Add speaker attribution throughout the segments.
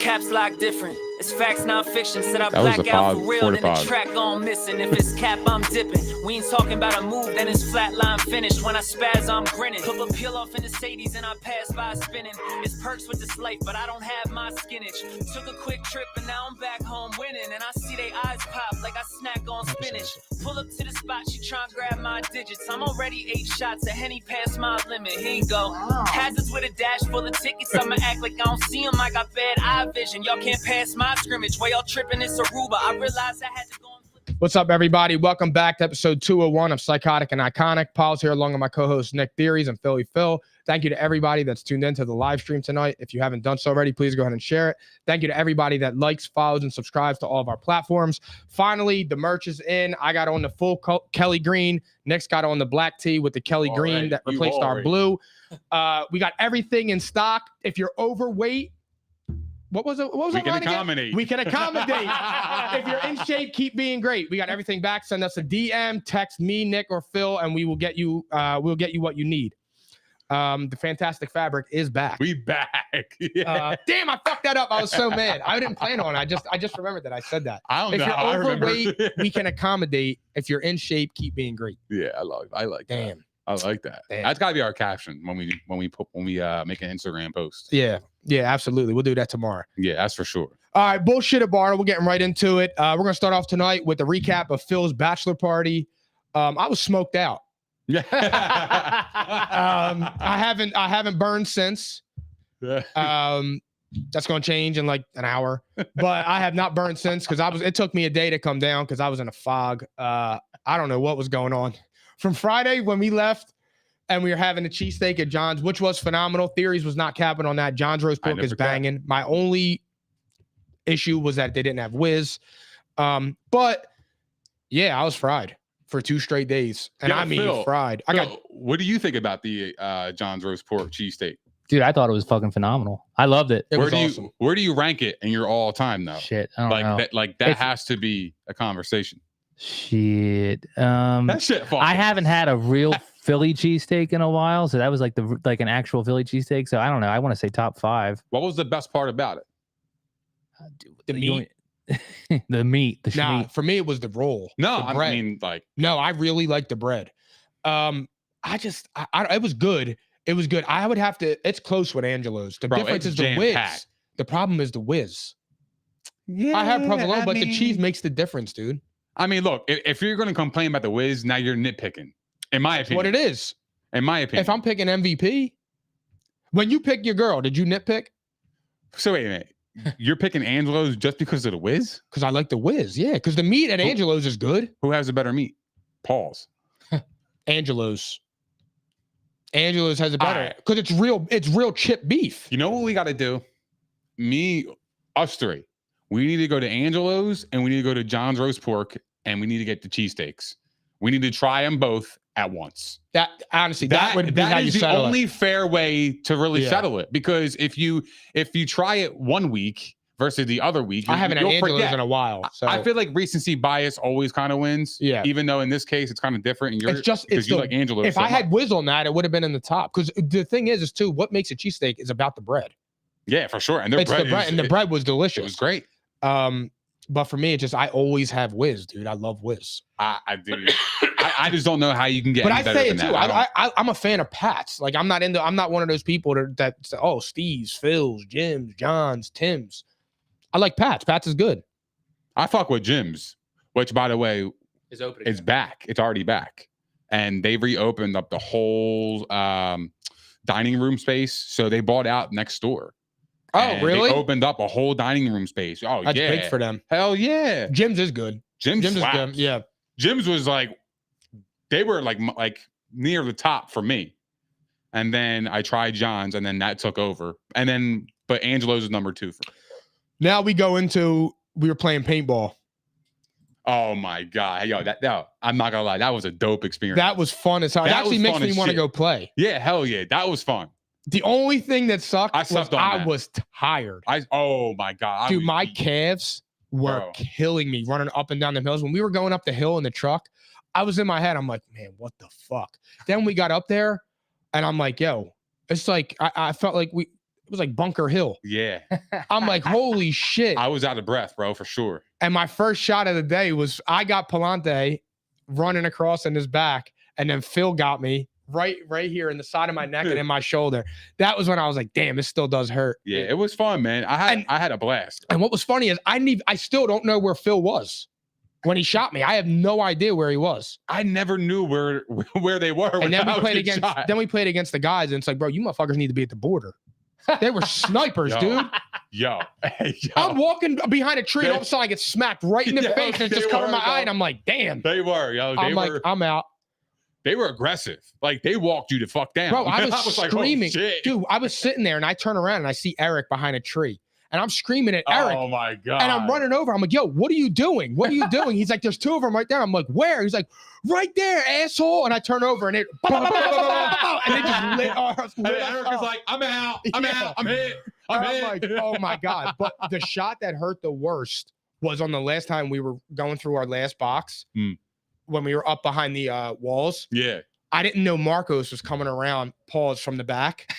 Speaker 1: Caps lock different. It's facts, non-fiction. Said I
Speaker 2: That was
Speaker 1: black
Speaker 2: the
Speaker 1: out
Speaker 2: pod,
Speaker 1: for real,
Speaker 2: for the
Speaker 1: then the
Speaker 2: pod.
Speaker 1: track gone missing. If it's cap, I'm dipping. We ain't talking about a move, then it's flatline finished. When I spaz, I'm grinning. Put a peel off in the Sadies and I pass by spinning. It's perks with this life, but I don't have my skinach. Took a quick trip and now I'm back home winning. And I see they eyes pop like I snack on spinach. Pull up to the spot, she tryna grab my digits. I'm already 8 shots, a Henny past my limit. Here you go. Hazards with a dash full of tickets. I'ma act like I don't see them. I got bad eye vision. Y'all can't pass my scrimmage. While y'all tripping, it's Aruba. I realized I had to go and flip.
Speaker 3: What's up, everybody? Welcome back to episode 201 of Psychotic and Iconic. Paul's here along with my co-host Nick Theories and Philly Phil. Thank you to everybody that's tuned into the live stream tonight. If you haven't done so already, please go ahead and share it. Thank you to everybody that likes, follows, and subscribes to all of our platforms. Finally, the merch is in. I got on the full Kelly green. Nick's got on the black tee with the Kelly green that replaced our blue. We got everything in stock. If you're overweight, what was it? What was
Speaker 2: We
Speaker 3: it?
Speaker 2: can accommodate.
Speaker 3: We can accommodate. If you're in shape, keep being great. We got everything back. Send us a DM, text me, Nick, or Phil, and we will get you. We'll get you what you need. The fantastic fabric is back.
Speaker 2: We back. Yeah.
Speaker 3: Damn, I fucked that up. I was so mad. I didn't plan on it. I just remembered that I said that.
Speaker 2: I don't
Speaker 3: If
Speaker 2: know.
Speaker 3: you're
Speaker 2: I remember.
Speaker 3: overweight, we can accommodate. If you're in shape, keep being great.
Speaker 2: Yeah, I like that.
Speaker 3: Damn.
Speaker 2: I like that.
Speaker 3: Damn.
Speaker 2: That's gotta be our caption when we make an Instagram post.
Speaker 3: Yeah, absolutely. We'll do that tomorrow.
Speaker 2: Yeah, that's for sure.
Speaker 3: All right, bullshit at bar. We're getting right into it. We're gonna start off tonight with the recap of Phil's bachelor party. I was smoked out.
Speaker 2: Yeah.
Speaker 3: I haven't burned since. That's gonna change in like an hour, but I have not burned since because it took me a day to come down because I was in a fog. I don't know what was going on. From Friday when we left and we were having a cheesesteak at John's, which was phenomenal. Theories was not capping on that. John's roast pork is banging. My only issue was that they didn't have whiz. But yeah, I was fried for 2 straight days. And I mean Phil, fried.
Speaker 2: What do you think about the John's roast pork cheesesteak?
Speaker 4: Dude, I thought it was fucking phenomenal. I loved it.
Speaker 2: Where do you rank it in your all time though?
Speaker 4: Shit, I don't know.
Speaker 2: That has to be a conversation.
Speaker 4: Shit.
Speaker 2: That shit.
Speaker 4: I haven't had a real Philly cheesesteak in a while, so that was like an actual Philly cheesesteak. So I don't know. I want to say top 5.
Speaker 2: What was the best part about it?
Speaker 3: The meat.
Speaker 4: The meat. The
Speaker 3: nah,
Speaker 4: meat.
Speaker 3: for me it was the roll.
Speaker 2: No,
Speaker 3: the bread.
Speaker 2: I mean like.
Speaker 3: No, I really like the bread. It was good. It was good. I would have to. It's close with Angelo's. The difference is the whiz.
Speaker 2: Packed.
Speaker 3: The problem is the whiz.
Speaker 2: Yeah,
Speaker 3: I have provolone, but the cheese makes the difference, dude.
Speaker 2: I mean, look, if you're going to complain about the whiz, now you're nitpicking. In my opinion,
Speaker 3: What it is.
Speaker 2: In my opinion,
Speaker 3: If I'm picking MVP, when you pick your girl, did you nitpick?
Speaker 2: So wait a minute, you're picking Angelo's just because of the whiz?
Speaker 3: Because I like the whiz. Yeah, because the meat at Angelo's is good.
Speaker 2: Who has a better meat? Pause.
Speaker 3: Angelo's has a better because it's real chip beef.
Speaker 2: You know what we got to do? Us three. We need to go to Angelo's and we need to go to John's roast pork and we need to get the cheesesteaks. We need to try them both at once.
Speaker 3: That honestly, that would be how you
Speaker 2: is the
Speaker 3: settle
Speaker 2: only
Speaker 3: it.
Speaker 2: fair way to really settle it. Because if you try it one week versus the other week,
Speaker 3: I haven't had Angelo's in a while. So
Speaker 2: I feel like recency bias always kind of wins.
Speaker 3: Yeah.
Speaker 2: Even though in this case it's kind of different. And
Speaker 3: it's
Speaker 2: you like Angelo's.
Speaker 3: If I had whiz on that, it would have been in the top. Because the thing is too, what makes a cheesesteak is about the bread.
Speaker 2: Yeah, for sure. And
Speaker 3: the bread was delicious.
Speaker 2: It was great.
Speaker 3: But for me, I always have whiz, dude. I love whiz.
Speaker 2: I do. I just don't know how you can get.
Speaker 3: But
Speaker 2: any
Speaker 3: I
Speaker 2: better
Speaker 3: say
Speaker 2: than
Speaker 3: it too.
Speaker 2: that.
Speaker 3: I'm a fan of Pat's. Like I'm not one of those people that say, oh, Steve's, Phil's, Jim's, John's, Tim's. I like Pat's. Pat's is good.
Speaker 2: I fuck with Jim's, which by the way
Speaker 3: is open.
Speaker 2: It's back. It's already back, and they reopened up the whole dining room space. So they bought out next door.
Speaker 3: Oh,
Speaker 2: and
Speaker 3: really?
Speaker 2: They opened up a whole dining room space. Oh,
Speaker 3: that's big for them.
Speaker 2: Hell yeah.
Speaker 3: Jim's is good.
Speaker 2: Jim's
Speaker 3: is good. Yeah.
Speaker 2: Jim's was like, they were like near the top for me. And then I tried John's and then that took over. But Angelo's is number 2 for me.
Speaker 3: Now we were playing paintball.
Speaker 2: Oh my God. Yo, I'm not gonna lie. That was a dope experience.
Speaker 3: That was fun as hell. It actually makes me want to go play.
Speaker 2: Yeah, hell yeah. That was fun.
Speaker 3: The only thing that sucked I was tired.
Speaker 2: Oh my God.
Speaker 3: Dude, my calves were killing me running up and down the hills. When we were going up the hill in the truck, I was in my head. I'm like, man, what the fuck? Then we got up there and I'm like, yo, it's like, I felt like It was like Bunker Hill.
Speaker 2: Yeah.
Speaker 3: I'm like, holy shit.
Speaker 2: I was out of breath, bro, for sure.
Speaker 3: And my first shot of the day was I got Palante running across in his back, and then Phil got me right here in the side of my neck and in my shoulder. That was when I was like, damn, this still does hurt.
Speaker 2: Yeah, it was fun, man. I had a blast.
Speaker 3: And what was funny is I still don't know where Phil was when he shot me. I have no idea where he was.
Speaker 2: I never knew where they were.
Speaker 3: And then we played against the guys, and it's like, bro, you motherfuckers need to be at the border. They were snipers, dude.
Speaker 2: Yo.
Speaker 3: I'm walking behind a tree, and all of a sudden I get smacked right in the face, and it's just covering my eye, and I'm like, damn.
Speaker 2: They were, yo.
Speaker 3: I'm out.
Speaker 2: They were aggressive. Like, they walked you the fuck down.
Speaker 3: Bro, I was screaming.
Speaker 2: Like, oh, shit.
Speaker 3: Dude, I was sitting there, and I turn around, and I see Eric behind a tree. And I'm screaming at Eric.
Speaker 2: Oh, my God.
Speaker 3: And I'm running over. I'm like, yo, what are you doing? What are you doing? He's like, there's two of them right there. I'm like, where? He's like, right there, asshole. And I turn over, and it and it just lit off.
Speaker 2: And Eric was like, I'm out. I'm out. I'm hit.
Speaker 3: I'm like, oh, my God. But the shot that hurt the worst was on the last time we were going through our last box when we were up behind the walls.
Speaker 2: Yeah.
Speaker 3: I didn't know Marcos was coming around, paused from the back.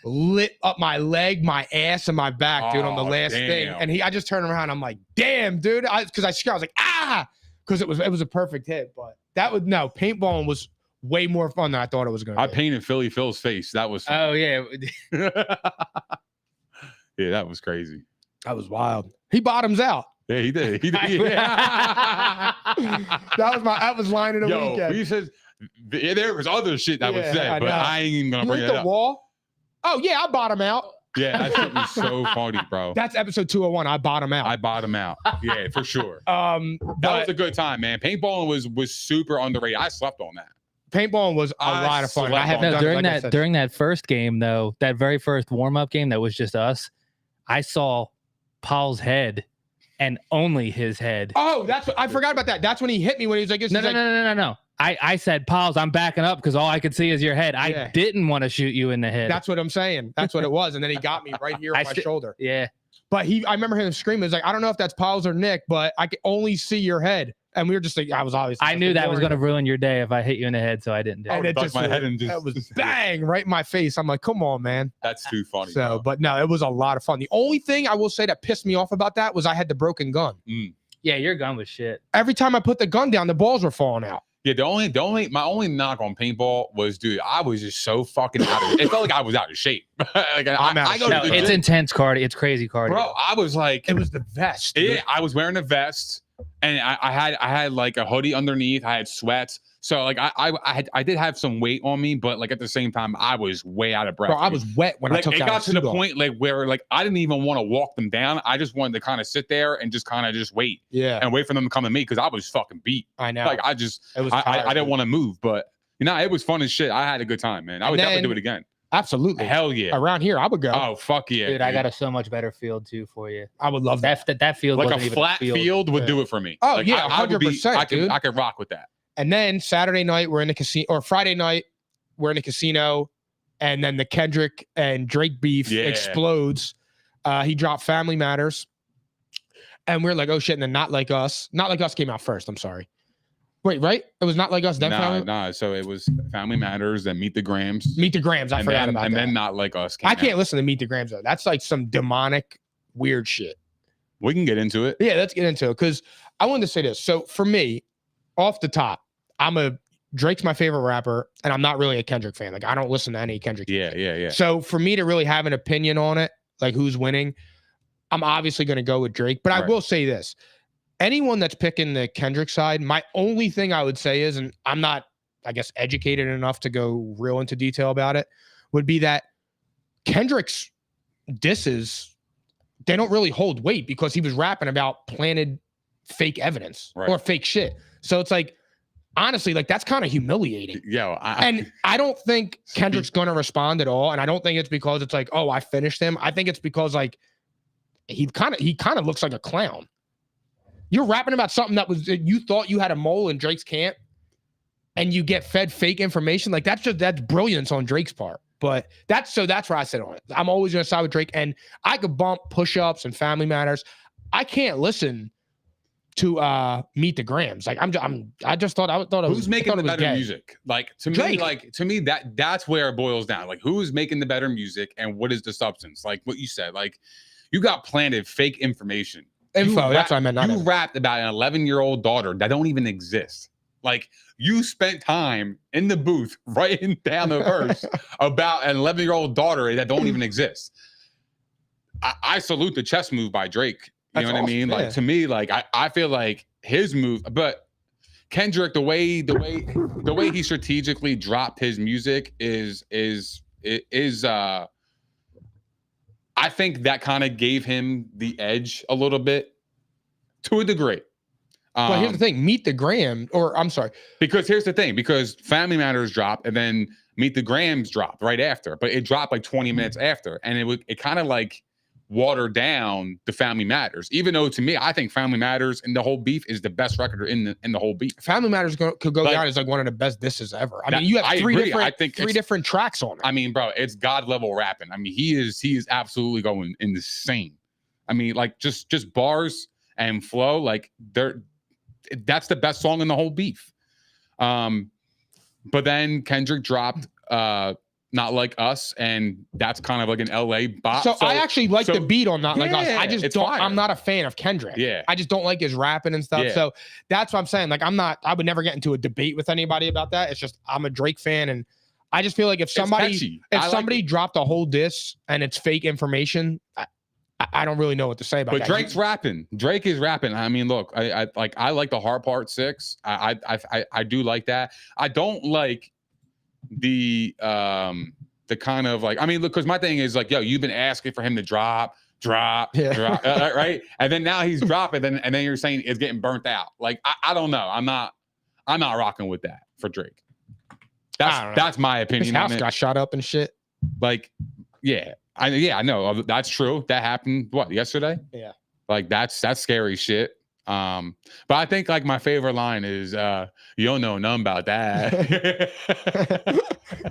Speaker 3: Lit up my leg, my ass, and my back, dude, on the last thing. And I just turned around. I'm like, damn, dude. Because I was like, ah, because it was a perfect hit. But paintballing was way more fun than I thought it was going to be.
Speaker 2: I painted Philly Phil's face. That was fun.
Speaker 4: Oh, yeah.
Speaker 2: Yeah, that was crazy.
Speaker 3: That was wild. He bottoms out.
Speaker 2: Yeah, he did. Yeah.
Speaker 3: that was line of the weekend.
Speaker 2: He says, there was other shit that was said, but I ain't even going to bring it up.
Speaker 3: Wall? Oh, yeah, I bottom out.
Speaker 2: Yeah, that shit was so funny, bro.
Speaker 3: That's episode 201. I bottom out.
Speaker 2: I bottom out. Yeah, for sure. That was a good time, man. Paintballing was super underrated. I slept on that.
Speaker 3: Paintballing was a lot of fun.
Speaker 4: During that first game, though, that very first warm-up game that was just us, I saw Paul's head and only his head.
Speaker 3: Oh, I forgot about that. That's when he hit me when he was like,
Speaker 4: No. I said, pause, I'm backing up because all I could see is your head. I didn't want to shoot you in the head.
Speaker 3: That's what I'm saying. That's what it was. And then he got me right here on my shoulder.
Speaker 4: Yeah.
Speaker 3: But I remember him screaming. He's like, I don't know if that's Pauls or Nick, but I can only see your head. And we were just like, I knew
Speaker 4: that was going to ruin your day if I hit you in the head, so I didn't do it.
Speaker 3: And it just was bang right in my face. I'm like, come on, man.
Speaker 2: That's too funny.
Speaker 3: So,
Speaker 2: bro.
Speaker 3: But no, it was a lot of fun. The only thing I will say that pissed me off about that was I had the broken gun.
Speaker 4: Yeah, your gun was shit.
Speaker 3: Every time I put the gun down, the balls were falling out.
Speaker 2: Yeah, my only knock on paintball was, dude, I was just so fucking out of it. It felt like I was out of shape.
Speaker 4: It's intense cardio. It's crazy cardio.
Speaker 2: Bro, I was like,
Speaker 3: it was the vest.
Speaker 2: Yeah, I was wearing a vest, and I had like a hoodie underneath. I had sweats. So like I did have some weight on me, but like at the same time, I was way out of breath.
Speaker 3: Bro, I was wet when I took that.
Speaker 2: It got to the point like where like I didn't even want to walk them down. I just wanted to kind of sit there and just kind of just wait.
Speaker 3: Yeah.
Speaker 2: And wait for them to come to me because I was fucking beat.
Speaker 3: I know.
Speaker 2: Like I didn't want to move, but it was fun as shit. I had a good time, man. I would definitely do it again.
Speaker 3: Absolutely.
Speaker 2: Hell yeah.
Speaker 3: Around here, I would go.
Speaker 2: Oh, fuck yeah.
Speaker 4: Dude, I got a so much better field too for you.
Speaker 3: I would love that.
Speaker 4: That field
Speaker 2: like a flat field would do it for me.
Speaker 3: Oh,
Speaker 2: like,
Speaker 3: yeah, 100%. Dude.
Speaker 2: I could rock with that.
Speaker 3: And then Saturday night, we're in the casino, or Friday night, we're in the casino. And then the Kendrick and Drake beef explodes. He dropped Family Matters. And we're like, oh shit. And then Not Like Us. Not Like Us came out first. I'm sorry. Wait, right? It was Not Like Us. Then
Speaker 2: Nah. So it was Family Matters, then Meet the Grams.
Speaker 3: Meet the Grams. I forgot about that.
Speaker 2: And then Not Like Us came
Speaker 3: I can't listen to Meet the Grams though. That's like some demonic, weird shit.
Speaker 2: We can get into it.
Speaker 3: Yeah, let's get into it. Because I wanted to say this. So for me, off the top, Drake's my favorite rapper, and I'm not really a Kendrick fan. Like I don't listen to any Kendrick.
Speaker 2: Yeah.
Speaker 3: So for me to really have an opinion on it, like who's winning, I'm obviously going to go with Drake. But I will say this: anyone that's picking the Kendrick side, my only thing I would say is, and I'm not, I guess, educated enough to go real into detail about it, would be that Kendrick's disses, they don't really hold weight because he was rapping about planted fake evidence or fake shit. So it's like, honestly, like that's kind of humiliating. And I don't think Kendrick's going to respond at all. And I don't think it's because it's like, oh, I finished him. I think it's because like he kind of looks like a clown. You're rapping about something that you thought you had a mole in Drake's camp, and you get fed fake information. Like that's brilliance on Drake's part. But that's where I sit on it. I'm always going to side with Drake, and I could bump Push-Ups and Family Matters. I can't listen to Meet the Grams. Like I just thought it was.
Speaker 2: Who's making the better
Speaker 3: gay.
Speaker 2: music? Like to
Speaker 3: Drake.
Speaker 2: me, that's where it boils down. Like who's making the better music and what is the substance? Like what you said. Like you got planted fake information.
Speaker 3: That's what I meant.
Speaker 2: You rapped about an 11-year-old daughter that don't even exist. Like you spent time in the booth writing down the verse about an 11-year-old daughter that don't even exist. I salute the chess move by Drake. You know what I mean? Like to me, like I feel like his move, but Kendrick, the way he strategically dropped his music is I think that kind of gave him the edge a little bit to a degree.
Speaker 3: Well, here's the thing: Meet the Gram, or I'm sorry,
Speaker 2: because here's the thing: because Family Matters dropped, and then Meet the Grams dropped right after, but it dropped like 20 minutes after, and it kind of like watered down the Family Matters. Even though to me, I think Family Matters and the whole beef is the best record in the whole beef.
Speaker 3: Family Matters could go down as like one of the best disses ever. I mean, you have three different tracks on it.
Speaker 2: I mean, bro, it's God level rapping. I mean, he is absolutely going insane. I mean, like just bars and flow, like that's the best song in the whole beef. But then Kendrick dropped Not Like Us, and that's kind of like an LA bop.
Speaker 3: So I actually like the beat on Not Like Us. I just don't.
Speaker 2: Fire.
Speaker 3: I'm not a fan of Kendrick.
Speaker 2: Yeah,
Speaker 3: I just don't like his rapping and stuff.
Speaker 2: Yeah.
Speaker 3: So that's what I'm saying. Like I would never get into a debate with anybody about that. It's just I'm a Drake fan, and I just feel like if somebody dropped a whole diss and it's fake information, I don't really know what to say about that.
Speaker 2: But Drake's rapping. Drake is rapping. I mean, look, I like the Hard Part 6. I do like that. I don't like the kind of like, I mean, look, because my thing is like, yo, you've been asking for him to drop, right? And then now he's dropping, and then you're saying it's getting burnt out. Like, I don't know. I'm not rocking with that for Drake. That's my opinion.
Speaker 3: His house got shot up and shit.
Speaker 2: Like, yeah. I know that's true. That happened yesterday?
Speaker 3: Yeah.
Speaker 2: Like that's scary shit. But I think like my favorite line is you don't know nothing about that.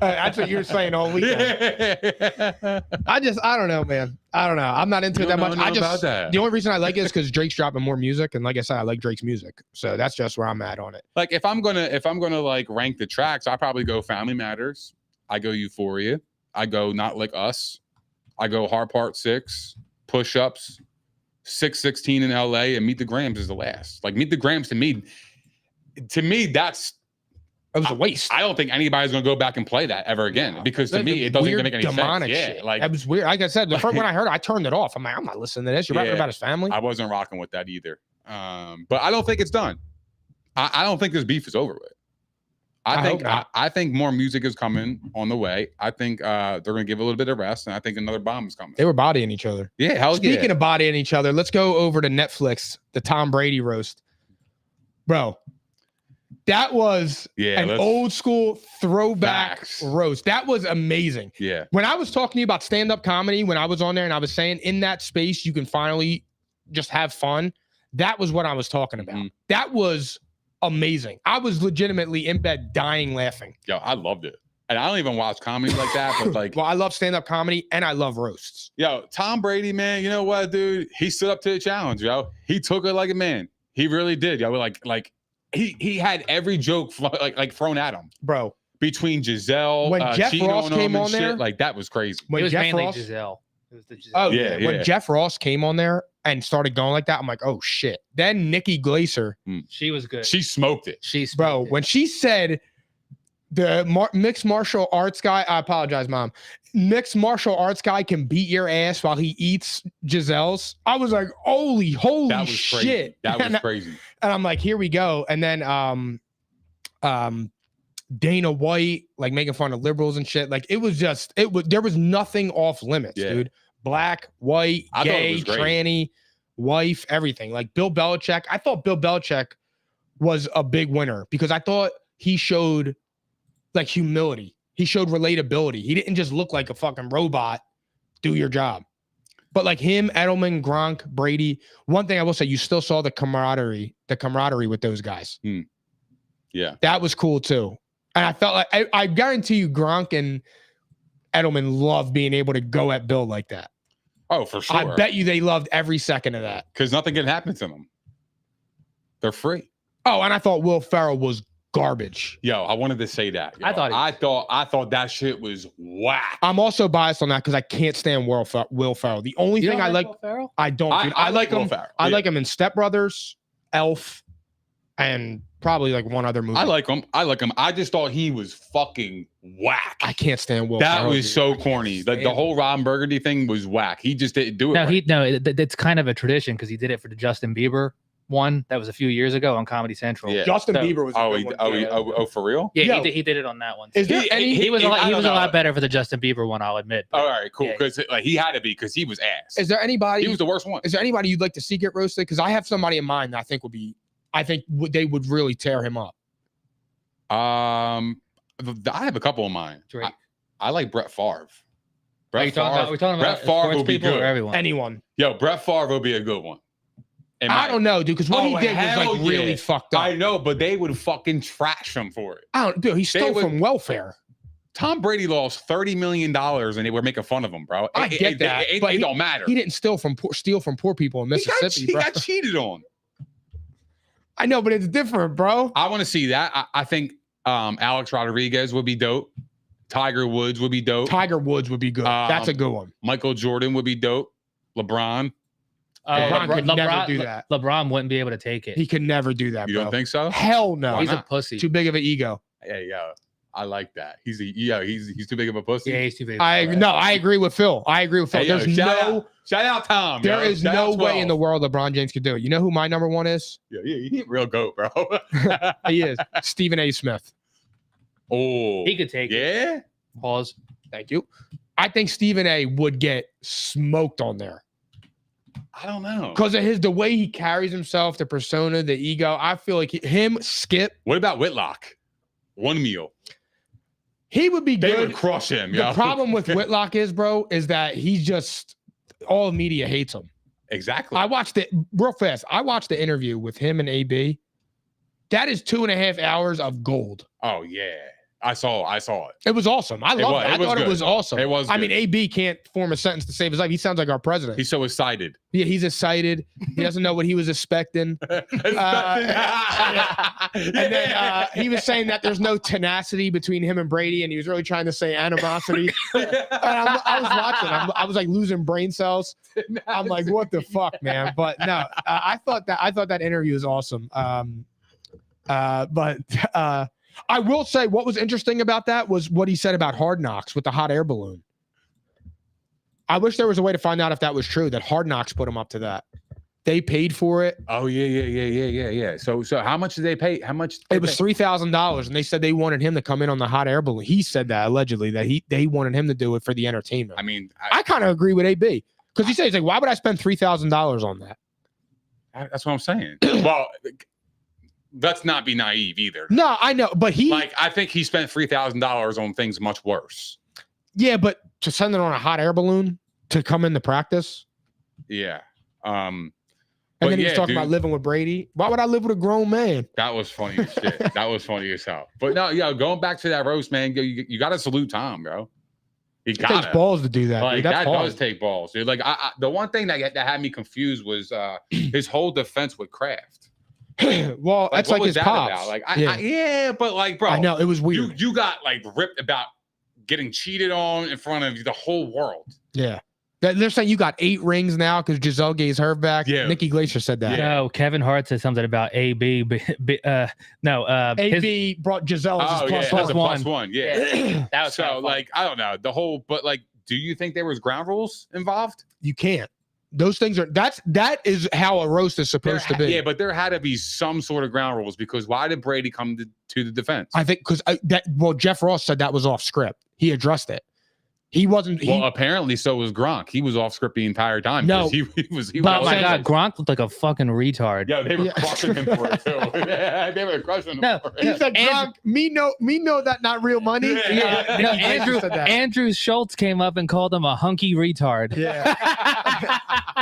Speaker 3: That's what you were saying all weekend.
Speaker 2: Yeah.
Speaker 3: I don't know, man. I don't know. I'm not into it that much. The only reason I like it is because Drake's dropping more music, and like I said, I like Drake's music. So that's just where I'm at on it.
Speaker 2: Like if I'm gonna like rank the tracks, I probably go Family Matters. I go Euphoria. I go Not Like Us. I go Hard Part 6, Push Ups, 616 in LA, and Meet the Grams is the last. Like Meet the Grams to me, that's
Speaker 3: it was a waste.
Speaker 2: I don't think anybody's gonna go back and play that ever again because to me it doesn't even make any sense.
Speaker 3: Shit. Like it was weird. Like I said, the first when I heard it, I turned it off. I'm like, I'm not listening to this. You're rapping about his family.
Speaker 2: I wasn't rocking with that either. But I don't think it's done. I don't think this beef is over with. I think more music is coming on the way. I think they're going to give a little bit of rest, and I think another bomb is coming.
Speaker 3: They were bodying each other.
Speaker 2: Yeah,
Speaker 3: Speaking of bodying each other, let's go over to Netflix, the Tom Brady roast. Bro, that was an old school throwback roast. That was amazing.
Speaker 2: Yeah.
Speaker 3: When I was talking to you about stand-up comedy, when I was on there and I was saying in that space, you can finally just have fun. That was what I was talking about. Mm-hmm. That was amazing. I was legitimately in bed dying laughing.
Speaker 2: Yo, I loved it. And I don't even watch comedy like that, but like,
Speaker 3: well, I love stand-up comedy and I love roasts.
Speaker 2: Yo, Tom Brady, man, you know what, dude? He stood up to the challenge, yo. He took it like a man. He really did, yo. Like he had every joke like thrown at him,
Speaker 3: bro.
Speaker 2: Between Giselle,
Speaker 3: when Jeff Ross came on there,
Speaker 2: like that was crazy.
Speaker 4: When it was mainly Giselle. It was the Giselle.
Speaker 3: Oh yeah. When Jeff Ross came on there and started going like that, I'm like, oh shit. Then Nikki Glaser,
Speaker 4: she was good.
Speaker 2: She smoked it.
Speaker 3: When she said the mixed martial arts guy, I apologize, mom. Mixed martial arts guy can beat your ass while he eats Giselle's. I was like, holy shit.
Speaker 2: Crazy. That was crazy.
Speaker 3: And I'm like, here we go. And then Dana White, like making fun of liberals and shit. Like there was nothing off limits, dude. Black, white, gay, tranny, wife, everything. Like Bill Belichick. I thought Bill Belichick was a big winner because I thought he showed like humility. He showed relatability. He didn't just look like a fucking robot. Do your job. But like him, Edelman, Gronk, Brady. One thing I will say, you still saw the camaraderie with those guys.
Speaker 2: Yeah,
Speaker 3: that was cool too. And I felt like I guarantee you, Gronk and Edelman loved being able to go at Bill like that.
Speaker 2: Oh, for sure.
Speaker 3: I bet you they loved every second of that
Speaker 2: because nothing can happen to them. They're free.
Speaker 3: Oh, and I thought Will Ferrell was garbage.
Speaker 2: Yo, I wanted to say that. Yo.
Speaker 4: I
Speaker 2: thought that shit was whack.
Speaker 3: I'm also biased on that because I can't stand Will Ferrell. The only thing I like,
Speaker 4: Will Ferrell?
Speaker 3: I don't. Dude. I like
Speaker 2: Will
Speaker 3: him.
Speaker 2: Ferrell.
Speaker 3: I
Speaker 2: Yeah.
Speaker 3: like him in Step Brothers, Elf, and probably like one other movie.
Speaker 2: I like him. I just thought he was fucking whack.
Speaker 3: I can't stand Will
Speaker 2: That
Speaker 3: Ferrell.
Speaker 2: was
Speaker 3: dude.
Speaker 2: so
Speaker 3: I can't
Speaker 2: corny.
Speaker 3: stand
Speaker 2: The
Speaker 3: him.
Speaker 2: whole Ron Burgundy thing was whack. He just didn't do it.
Speaker 4: No,
Speaker 2: right.
Speaker 4: it's kind of a tradition because he did it for the Justin Bieber one that was a few years ago on Comedy Central.
Speaker 2: Yeah.
Speaker 3: Justin
Speaker 4: So-
Speaker 3: Bieber was. A good one, too.
Speaker 2: For real?
Speaker 4: Yeah,
Speaker 3: Yo.
Speaker 4: he did it on that one.
Speaker 3: Is there
Speaker 2: He-
Speaker 3: any?
Speaker 4: He was a lot.
Speaker 2: I
Speaker 4: He
Speaker 2: don't
Speaker 4: was a
Speaker 2: know.
Speaker 4: lot better for the Justin Bieber one, I'll admit. but-
Speaker 2: All right, cool.
Speaker 4: Yeah.
Speaker 2: Because like he had to be because he was ass.
Speaker 3: Is there anybody?
Speaker 2: He was the worst one.
Speaker 3: Is there anybody you'd like to see get roasted? Because I have somebody in mind that I think would be. I think they would really tear him up.
Speaker 2: I have a couple of mine.
Speaker 4: Drake.
Speaker 2: I like Brett Favre.
Speaker 4: Are you talking about? We're talking
Speaker 2: Brett
Speaker 4: about
Speaker 2: Favre
Speaker 4: sports
Speaker 2: will be
Speaker 4: people
Speaker 2: good.
Speaker 4: or everyone?
Speaker 3: Anyone?
Speaker 2: Yo, Brett Favre will be a good one.
Speaker 3: I don't know, dude. Because what
Speaker 2: Oh,
Speaker 3: he did was
Speaker 2: hell
Speaker 3: like really
Speaker 2: yeah.
Speaker 3: fucked up.
Speaker 2: I know, but they would fucking trash him for it.
Speaker 3: I don't, dude. He stole
Speaker 2: would-
Speaker 3: from welfare.
Speaker 2: Tom Brady lost $30 million and they were making fun of him, bro.
Speaker 3: I get that,
Speaker 2: It
Speaker 3: but
Speaker 2: don't matter.
Speaker 3: He didn't steal from poor people in Mississippi,
Speaker 2: he
Speaker 3: bro.
Speaker 2: got cheated on.
Speaker 3: I know, but it's different, bro.
Speaker 2: I want to see that. I think Alex Rodriguez would be dope. Tiger Woods would be dope.
Speaker 3: Tiger Woods would be good. That's a good one.
Speaker 2: Michael Jordan would be dope. LeBron.
Speaker 3: LeBron could never do that.
Speaker 4: LeBron wouldn't be able to take it.
Speaker 3: He could never do that,
Speaker 2: You
Speaker 3: bro.
Speaker 2: don't think so?
Speaker 3: Hell no.
Speaker 2: Why
Speaker 4: He's a
Speaker 2: not?
Speaker 4: pussy.
Speaker 3: Too big of an ego.
Speaker 2: Yeah, yeah. I like that. He's too big of a pussy.
Speaker 4: Yeah, he's too big.
Speaker 3: I agree with Phil.
Speaker 2: Hey, yo,
Speaker 3: There's
Speaker 2: shout out Tom.
Speaker 3: there
Speaker 2: yo.
Speaker 3: is
Speaker 2: Shout
Speaker 3: no
Speaker 2: out
Speaker 3: way
Speaker 2: 12.
Speaker 3: in the world LeBron James could do it. You know who my number one is?
Speaker 2: Yeah, he a real goat, bro.
Speaker 3: He is Stephen A. Smith.
Speaker 2: Oh,
Speaker 4: He could take it.
Speaker 2: yeah.
Speaker 4: Pause.
Speaker 3: Thank you. I think Stephen A. would get smoked on there
Speaker 2: I don't know.
Speaker 3: because of the way he carries himself, the persona, the ego. I feel like Skip,
Speaker 2: What about Whitlock? One meal.
Speaker 3: he would be
Speaker 2: They
Speaker 3: good.
Speaker 2: would crush him.
Speaker 3: The
Speaker 2: yo.
Speaker 3: problem with Whitlock is, bro, is that he's just all media hates him.
Speaker 2: exactly.
Speaker 3: I watched it real fast. I watched the interview with him and AB. That is 2.5 hours of gold.
Speaker 2: Oh yeah, I saw it.
Speaker 3: It was awesome. I loved it. I thought it
Speaker 2: good.
Speaker 3: was awesome.
Speaker 2: It was.
Speaker 3: I mean,
Speaker 2: good.
Speaker 3: AB can't form a sentence to save his life. He sounds like our president.
Speaker 2: He's so excited.
Speaker 3: Yeah, he's excited. He doesn't know what he was expecting. And then he was saying that there's no tenacity between him and Brady, and he was really trying to say animosity. And I was watching. I was like losing brain cells. I'm like, what the fuck, man? But no, I thought that interview was awesome. But I will say what was interesting about that was what he said about Hard Knocks with the hot air balloon. I wish there was a way to find out if that was true, that Hard Knocks put him up to that. They paid for it.
Speaker 2: Oh yeah. So how much did they pay? How much?
Speaker 3: It was $3,000, and they said they wanted him to come in on the hot air balloon. He said that allegedly that they wanted him to do it for the entertainment.
Speaker 2: I mean,
Speaker 3: I kind of agree with AB because he said he's like, why would I spend $3,000 on that?
Speaker 2: that's what I'm saying. Well, let's not be naive either.
Speaker 3: No, I know, but
Speaker 2: I think he spent $3,000 on things much worse.
Speaker 3: yeah, but to send it on a hot air balloon to come into practice,
Speaker 2: Yeah.
Speaker 3: and then he was talking about living with Brady. Why would I live with a grown man?
Speaker 2: That was funny as shit. That was funny as hell. But no, going back to that roast, man, you got to salute Tom, bro. You
Speaker 3: It takes
Speaker 2: got to.
Speaker 3: balls to do that.
Speaker 2: Like
Speaker 3: Dude. That's
Speaker 2: that
Speaker 3: hard.
Speaker 2: does take balls, dude. Like the one thing that had me confused was his whole defense with Kraft.
Speaker 3: Well, that's
Speaker 2: what
Speaker 3: like
Speaker 2: was
Speaker 3: his
Speaker 2: that
Speaker 3: pops.
Speaker 2: about? Like,
Speaker 3: yeah.
Speaker 2: but like, bro,
Speaker 3: I know it was weird.
Speaker 2: You got like ripped about getting cheated on in front of the whole world.
Speaker 3: Yeah. They're saying you got 8 rings now because Giselle gave her back.
Speaker 2: Yeah.
Speaker 3: Nikki Glacier said that.
Speaker 2: Yeah.
Speaker 4: No, Kevin Hart said something about AB.
Speaker 3: AB brought Giselle as his
Speaker 2: that's
Speaker 3: plus
Speaker 2: a
Speaker 3: one.
Speaker 2: plus one. Yeah.
Speaker 4: That was kinda
Speaker 2: So
Speaker 4: funny.
Speaker 2: like, I don't know the whole, but like, do you think there was ground rules involved?
Speaker 3: You can't. Those things are that is how a roast is supposed to be.
Speaker 2: Yeah, but there had to be some sort of ground rules because why did Brady come to the defense?
Speaker 3: I think because Jeff Ross said that was off script. He addressed it. He wasn't.
Speaker 2: Well, apparently so was Gronk. He was off script the entire time.
Speaker 3: No.
Speaker 2: he was.
Speaker 3: But
Speaker 4: Oh my
Speaker 3: saying-
Speaker 4: God, Gronk looked like a fucking retard.
Speaker 2: Yeah, they were
Speaker 3: Yeah.
Speaker 2: crushing him for it too. They were crushing him
Speaker 4: No,
Speaker 2: for
Speaker 3: he
Speaker 2: it.
Speaker 3: said, "Gronk, me know that not real money."
Speaker 2: Yeah.
Speaker 3: Nikki
Speaker 4: No,
Speaker 3: Glacier said that.
Speaker 4: Andrew Schultz came up and called him a hunky retard.
Speaker 3: Yeah.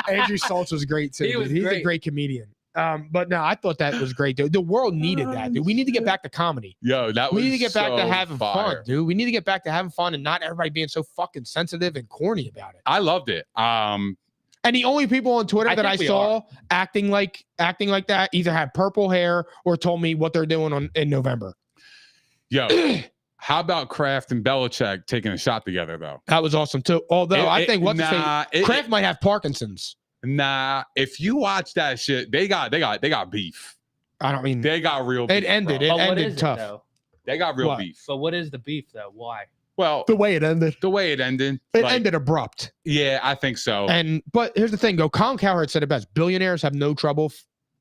Speaker 3: Andrew Schultz was great too.
Speaker 4: He
Speaker 3: Dude.
Speaker 4: was
Speaker 3: He's a
Speaker 4: great.
Speaker 3: great comedian. But no, I thought that was great, dude. The world needed that, dude. We need to get back to comedy.
Speaker 2: Yo, that was
Speaker 3: We need to get back to
Speaker 2: so
Speaker 3: having
Speaker 2: fire.
Speaker 3: fun, dude. We need to get back to having fun and not everybody being so fucking sensitive and corny about it.
Speaker 2: I loved it.
Speaker 3: And the only people on Twitter that I saw acting like that either had purple hair or told me what they're doing in November.
Speaker 2: Yo, how about Kraft and Belichick taking a shot together though?
Speaker 3: That was awesome too. Although I think Kraft might have Parkinson's.
Speaker 2: Nah, if you watch that shit, they got beef.
Speaker 3: I don't mean
Speaker 2: they got real beef.
Speaker 3: It ended.
Speaker 2: Bro.
Speaker 3: It ended tough.
Speaker 2: They got real beef.
Speaker 4: But what is the beef though? Why?
Speaker 2: Well,
Speaker 3: the way it ended.
Speaker 2: It
Speaker 3: ended abrupt.
Speaker 2: Yeah, I think so.
Speaker 3: But here's the thing, Colin Cowherd said it best. Billionaires have no trouble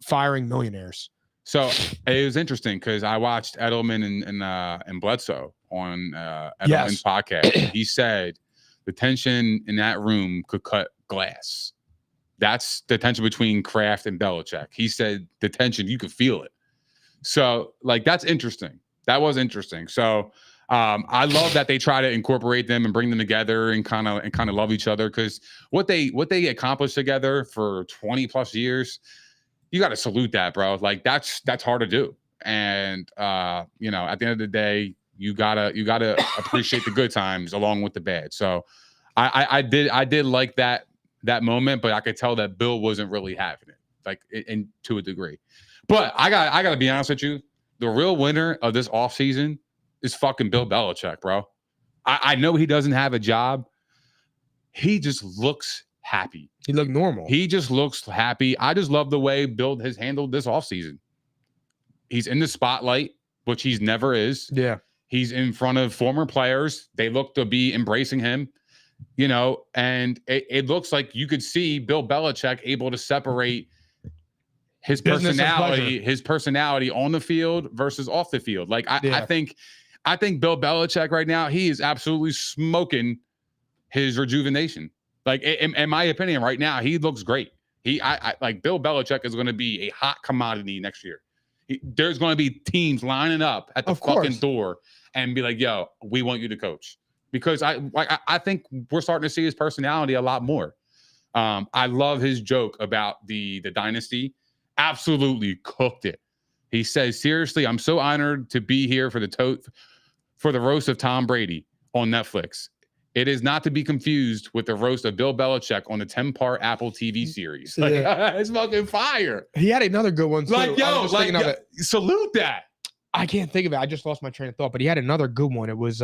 Speaker 3: firing millionaires.
Speaker 2: So it was interesting because I watched Edelman and Bledsoe on Edelman's podcast. He said the tension in that room could cut glass. That's the tension between Kraft and Belichick. He said the tension, you could feel it. So like that's interesting. That was interesting. So I love that they try to incorporate them and bring them together and kind of love each other, because what they accomplished together for 20 plus years, you got to salute that, bro. Like that's hard to do. And at the end of the day, you gotta appreciate the good times along with the bad. So I did like that moment, but I could tell that Bill wasn't really having it, like in to a degree. But I gotta be honest with you, the real winner of this offseason is fucking Bill Belichick, bro. I know he doesn't have a job. He just looks happy.
Speaker 3: He looked normal.
Speaker 2: He just looks happy. I just love the way Bill has handled this offseason. He's in the spotlight, which he's never is.
Speaker 3: Yeah.
Speaker 2: He's in front of former players. They look to be embracing him, and it looks like you could see Bill Belichick able to separate his personality on the field versus off the field. Like I think Bill Belichick right now, he is absolutely smoking his rejuvenation. Like in my opinion, right now, he looks great. I like Bill Belichick is going to be a hot commodity next year. There's going to be teams lining up at the fucking door and be like, "Yo, we want you to coach," because I think we're starting to see his personality a lot more. I love his joke about the dynasty. Absolutely cooked it. He says, "Seriously, I'm so honored to be here for the roast of Tom Brady on Netflix. It is not to be confused with the roast of Bill Belichick on the 10-part Apple TV series." Like, it's fucking fire.
Speaker 3: He had another good one too.
Speaker 2: Salute that.
Speaker 3: I can't think of it. I just lost my train of thought, but he had another good one. It was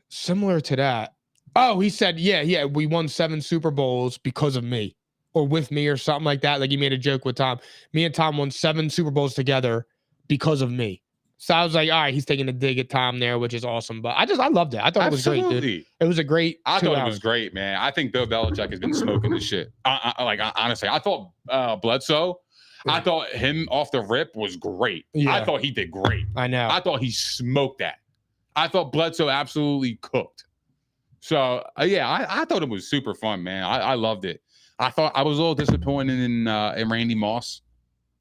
Speaker 3: similar to that. Oh, he said, yeah, we won 7 Super Bowls because of me or with me or something like that. Like he made a joke with Tom. Me and Tom won 7 Super Bowls together because of me. So I was like, all right, he's taking a dig at Tom there, which is awesome. But I loved it. I thought it was great, dude. It was a great.
Speaker 2: I thought it was great, man. I think Bill Belichick has been smoking this shit. Honestly, I thought Bledsoe, I thought him off the rip was great. Yeah. I thought he did great.
Speaker 3: I know.
Speaker 2: I thought he smoked that. I thought Bledsoe absolutely cooked. So I thought it was super fun, man. I loved it. I thought I was a little disappointed in Randy Moss.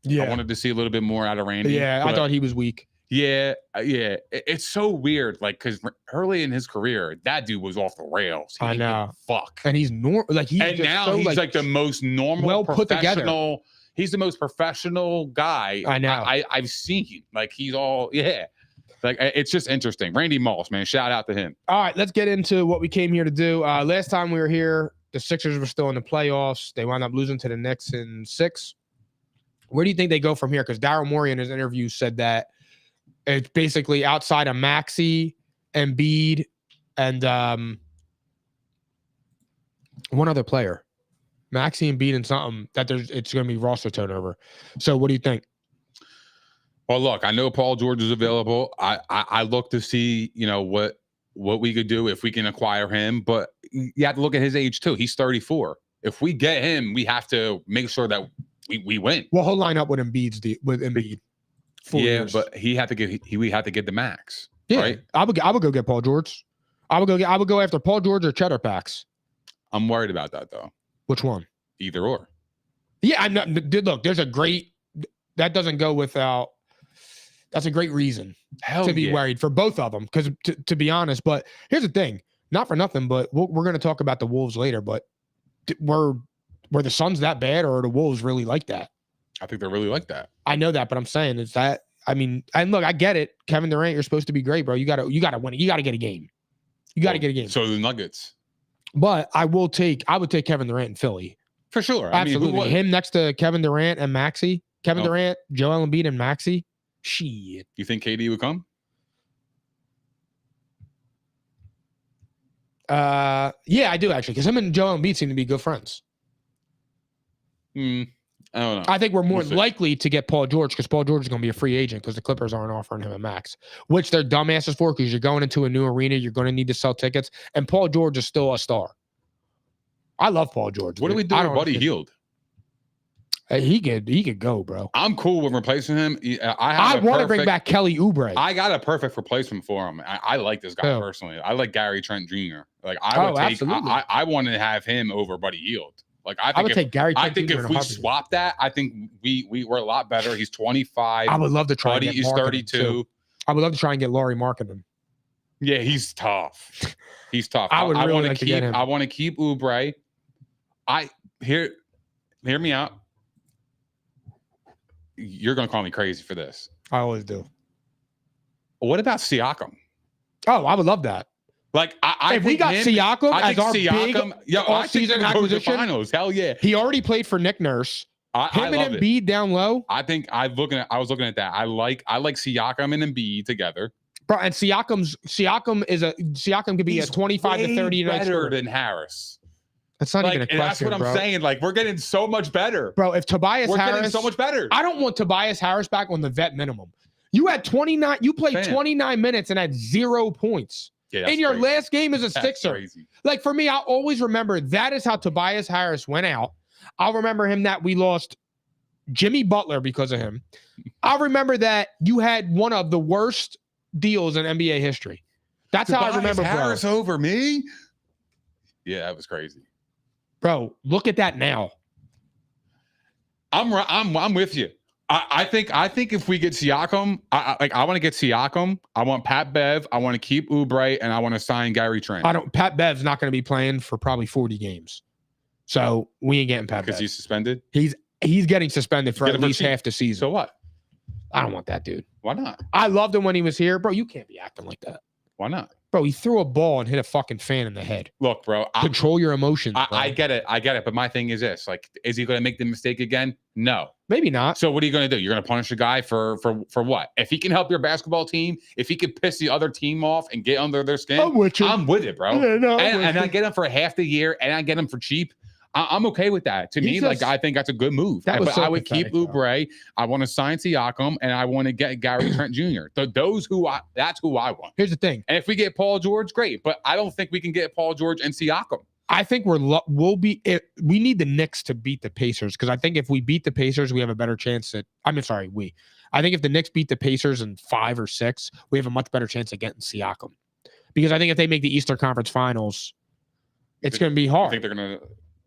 Speaker 2: Yeah, I wanted to see a little bit more out of Randy.
Speaker 3: Yeah, I thought he was weak.
Speaker 2: Yeah. It's so weird, like, because early in his career, that dude was off the rails.
Speaker 3: I know.
Speaker 2: Fuck.
Speaker 3: And he's normal. Like he's
Speaker 2: he's like the most normal,
Speaker 3: well put together.
Speaker 2: He's the most professional guy
Speaker 3: I know.
Speaker 2: I've seen. Like he's all Like it's just interesting. Randy Moss, man, shout out to him.
Speaker 3: All right, let's get into what we came here to do. Last time we were here, the Sixers were still in the playoffs. They wound up losing to the Knicks in 6. Where do you think they go from here? Because Daryl Morey in his interview said that it's basically outside of Maxey, Embiid, and one other player. Maxey, Embiid, and something that it's going to be roster turnover. So what do you think?
Speaker 2: Well, look, I know Paul George is available. I look to see, what we could do if we can acquire him, but you have to look at his age too. He's 34. If we get him, we have to make sure that we win.
Speaker 3: Well, he'll line up with Embiid. 4 years.
Speaker 2: But we have to get the max.
Speaker 3: Yeah,
Speaker 2: right?
Speaker 3: I would go get Paul George. I would go after Paul George or Cheddar Packs.
Speaker 2: I'm worried about that though.
Speaker 3: Which one?
Speaker 2: Either or.
Speaker 3: Yeah, I'm not. Look, that doesn't go without. That's a great reason to be worried for both of them. Because to be honest, but here's the thing: not for nothing, but we're going to talk about the Wolves later. But were the Suns that bad, or are the Wolves really like that?
Speaker 2: I think they're really like that.
Speaker 3: I know that, but I'm saying is that. I mean, and look, I get it. Kevin Durant, you're supposed to be great, bro. You gotta win it. You gotta get a game. You gotta get a game.
Speaker 2: So the Nuggets.
Speaker 3: But I would take Kevin Durant in Philly.
Speaker 2: For sure.
Speaker 3: Absolutely. Him next to Kevin Durant and Maxey. Kevin
Speaker 2: Oh.
Speaker 3: Durant, Joel Embiid, and Maxey. Shit.
Speaker 2: You think KD would come?
Speaker 3: Yeah, I do actually, because him and Joel Embiid seem to be good friends.
Speaker 2: I don't know.
Speaker 3: I think we're more
Speaker 2: We'll see.
Speaker 3: likely to get Paul George because Paul George is going to be a free agent because the Clippers aren't offering him a max, which they're dumbasses for because you're going into a new arena. You're going to need to sell tickets. And Paul George is still a star. I love Paul George.
Speaker 2: What do we do with Buddy Hield?
Speaker 3: He could go, bro.
Speaker 2: I'm cool with replacing him.
Speaker 3: I want to bring back Kelly Oubre.
Speaker 2: I got a perfect replacement for him. I like this guy personally. I like Gary Trent Jr. Like I would take.
Speaker 3: Absolutely.
Speaker 2: I want to have him over Buddy Hield. Like
Speaker 3: I would take Gary Trent
Speaker 2: I think
Speaker 3: Jr.
Speaker 2: if we swap that, I think we were a lot better. He's 25.
Speaker 3: I would love to try.
Speaker 2: Buddy is 32.
Speaker 3: I would love to try and get Laurie Markkinen.
Speaker 2: Yeah, he's tough. He's tough.
Speaker 3: I would really
Speaker 2: want
Speaker 3: like to get him.
Speaker 2: I want to keep Oubre. Hear me out. You're gonna call me crazy for this.
Speaker 3: I always do.
Speaker 2: What about Siakam?
Speaker 3: Oh, I would love that.
Speaker 2: Like
Speaker 3: if we got Siakam as our big
Speaker 2: all-season
Speaker 3: acquisition,
Speaker 2: finals, hell yeah.
Speaker 3: He already played for Nick Nurse.
Speaker 2: Him
Speaker 3: and Embiid down low.
Speaker 2: I think I was looking at that. I like Siakam and Embiid together.
Speaker 3: Bro, and Siakam could be a 25 to 30
Speaker 2: better than Harris.
Speaker 3: That's not even a question.
Speaker 2: That's what I'm saying. Like we're getting so much better,
Speaker 3: bro. If Tobias Harris,
Speaker 2: getting so much better.
Speaker 3: I don't want Tobias Harris back on the vet minimum. You had 29. You played 29 minutes and had 0 points.
Speaker 2: Yeah,
Speaker 3: in your last game as a
Speaker 2: that's
Speaker 3: Sixer.
Speaker 2: Crazy.
Speaker 3: Like for me, I always remember that is how Tobias Harris went out. I'll remember him that we lost Jimmy Butler because of him. I'll remember that you had one of the worst deals in NBA history. That's
Speaker 2: Tobias
Speaker 3: how I remember
Speaker 2: Harris over me. Yeah, that was crazy.
Speaker 3: Bro, look at that now.
Speaker 2: I'm with you. I think if we get Siakam, I want to get Siakam. I want Pat Bev. I want to keep Oubre, and I want to sign Gary Trent.
Speaker 3: Pat Bev's not going to be playing for probably 40 games, so we ain't getting Pat Bev
Speaker 2: because he's suspended.
Speaker 3: He's getting suspended for at least half the season.
Speaker 2: So what?
Speaker 3: I don't want that dude.
Speaker 2: Why not?
Speaker 3: I loved him when he was here, bro. You can't be acting like that.
Speaker 2: Why not?
Speaker 3: Bro, he threw a ball and hit a fucking fan in the head.
Speaker 2: Look, bro.
Speaker 3: Control your emotions.
Speaker 2: I get it. But my thing is this: like, is he going to make the mistake again? No,
Speaker 3: maybe not.
Speaker 2: So what are you going to do? You're going to punish a guy for what? If he can help your basketball team, if he can piss the other team off and get under their skin, I'm with it, bro.
Speaker 3: Yeah, no,
Speaker 2: and I get him for half the year, and I get him for cheap. I'm okay with that. To me, like I think that's a good move. But I would keep Oubre. I want to sign Siakam, and I want to get Gary Trent Jr. That's who I want.
Speaker 3: Here's the thing.
Speaker 2: And if we get Paul George, great. But I don't think we can get Paul George and Siakam.
Speaker 3: I think we need the Knicks to beat the Pacers because I think if we beat the Pacers, we have a better chance at. I think if the Knicks beat the Pacers in 5 or 6, we have a much better chance of getting Siakam. Because I think if they make the Eastern Conference Finals, it's going to be hard.
Speaker 2: I think they're going to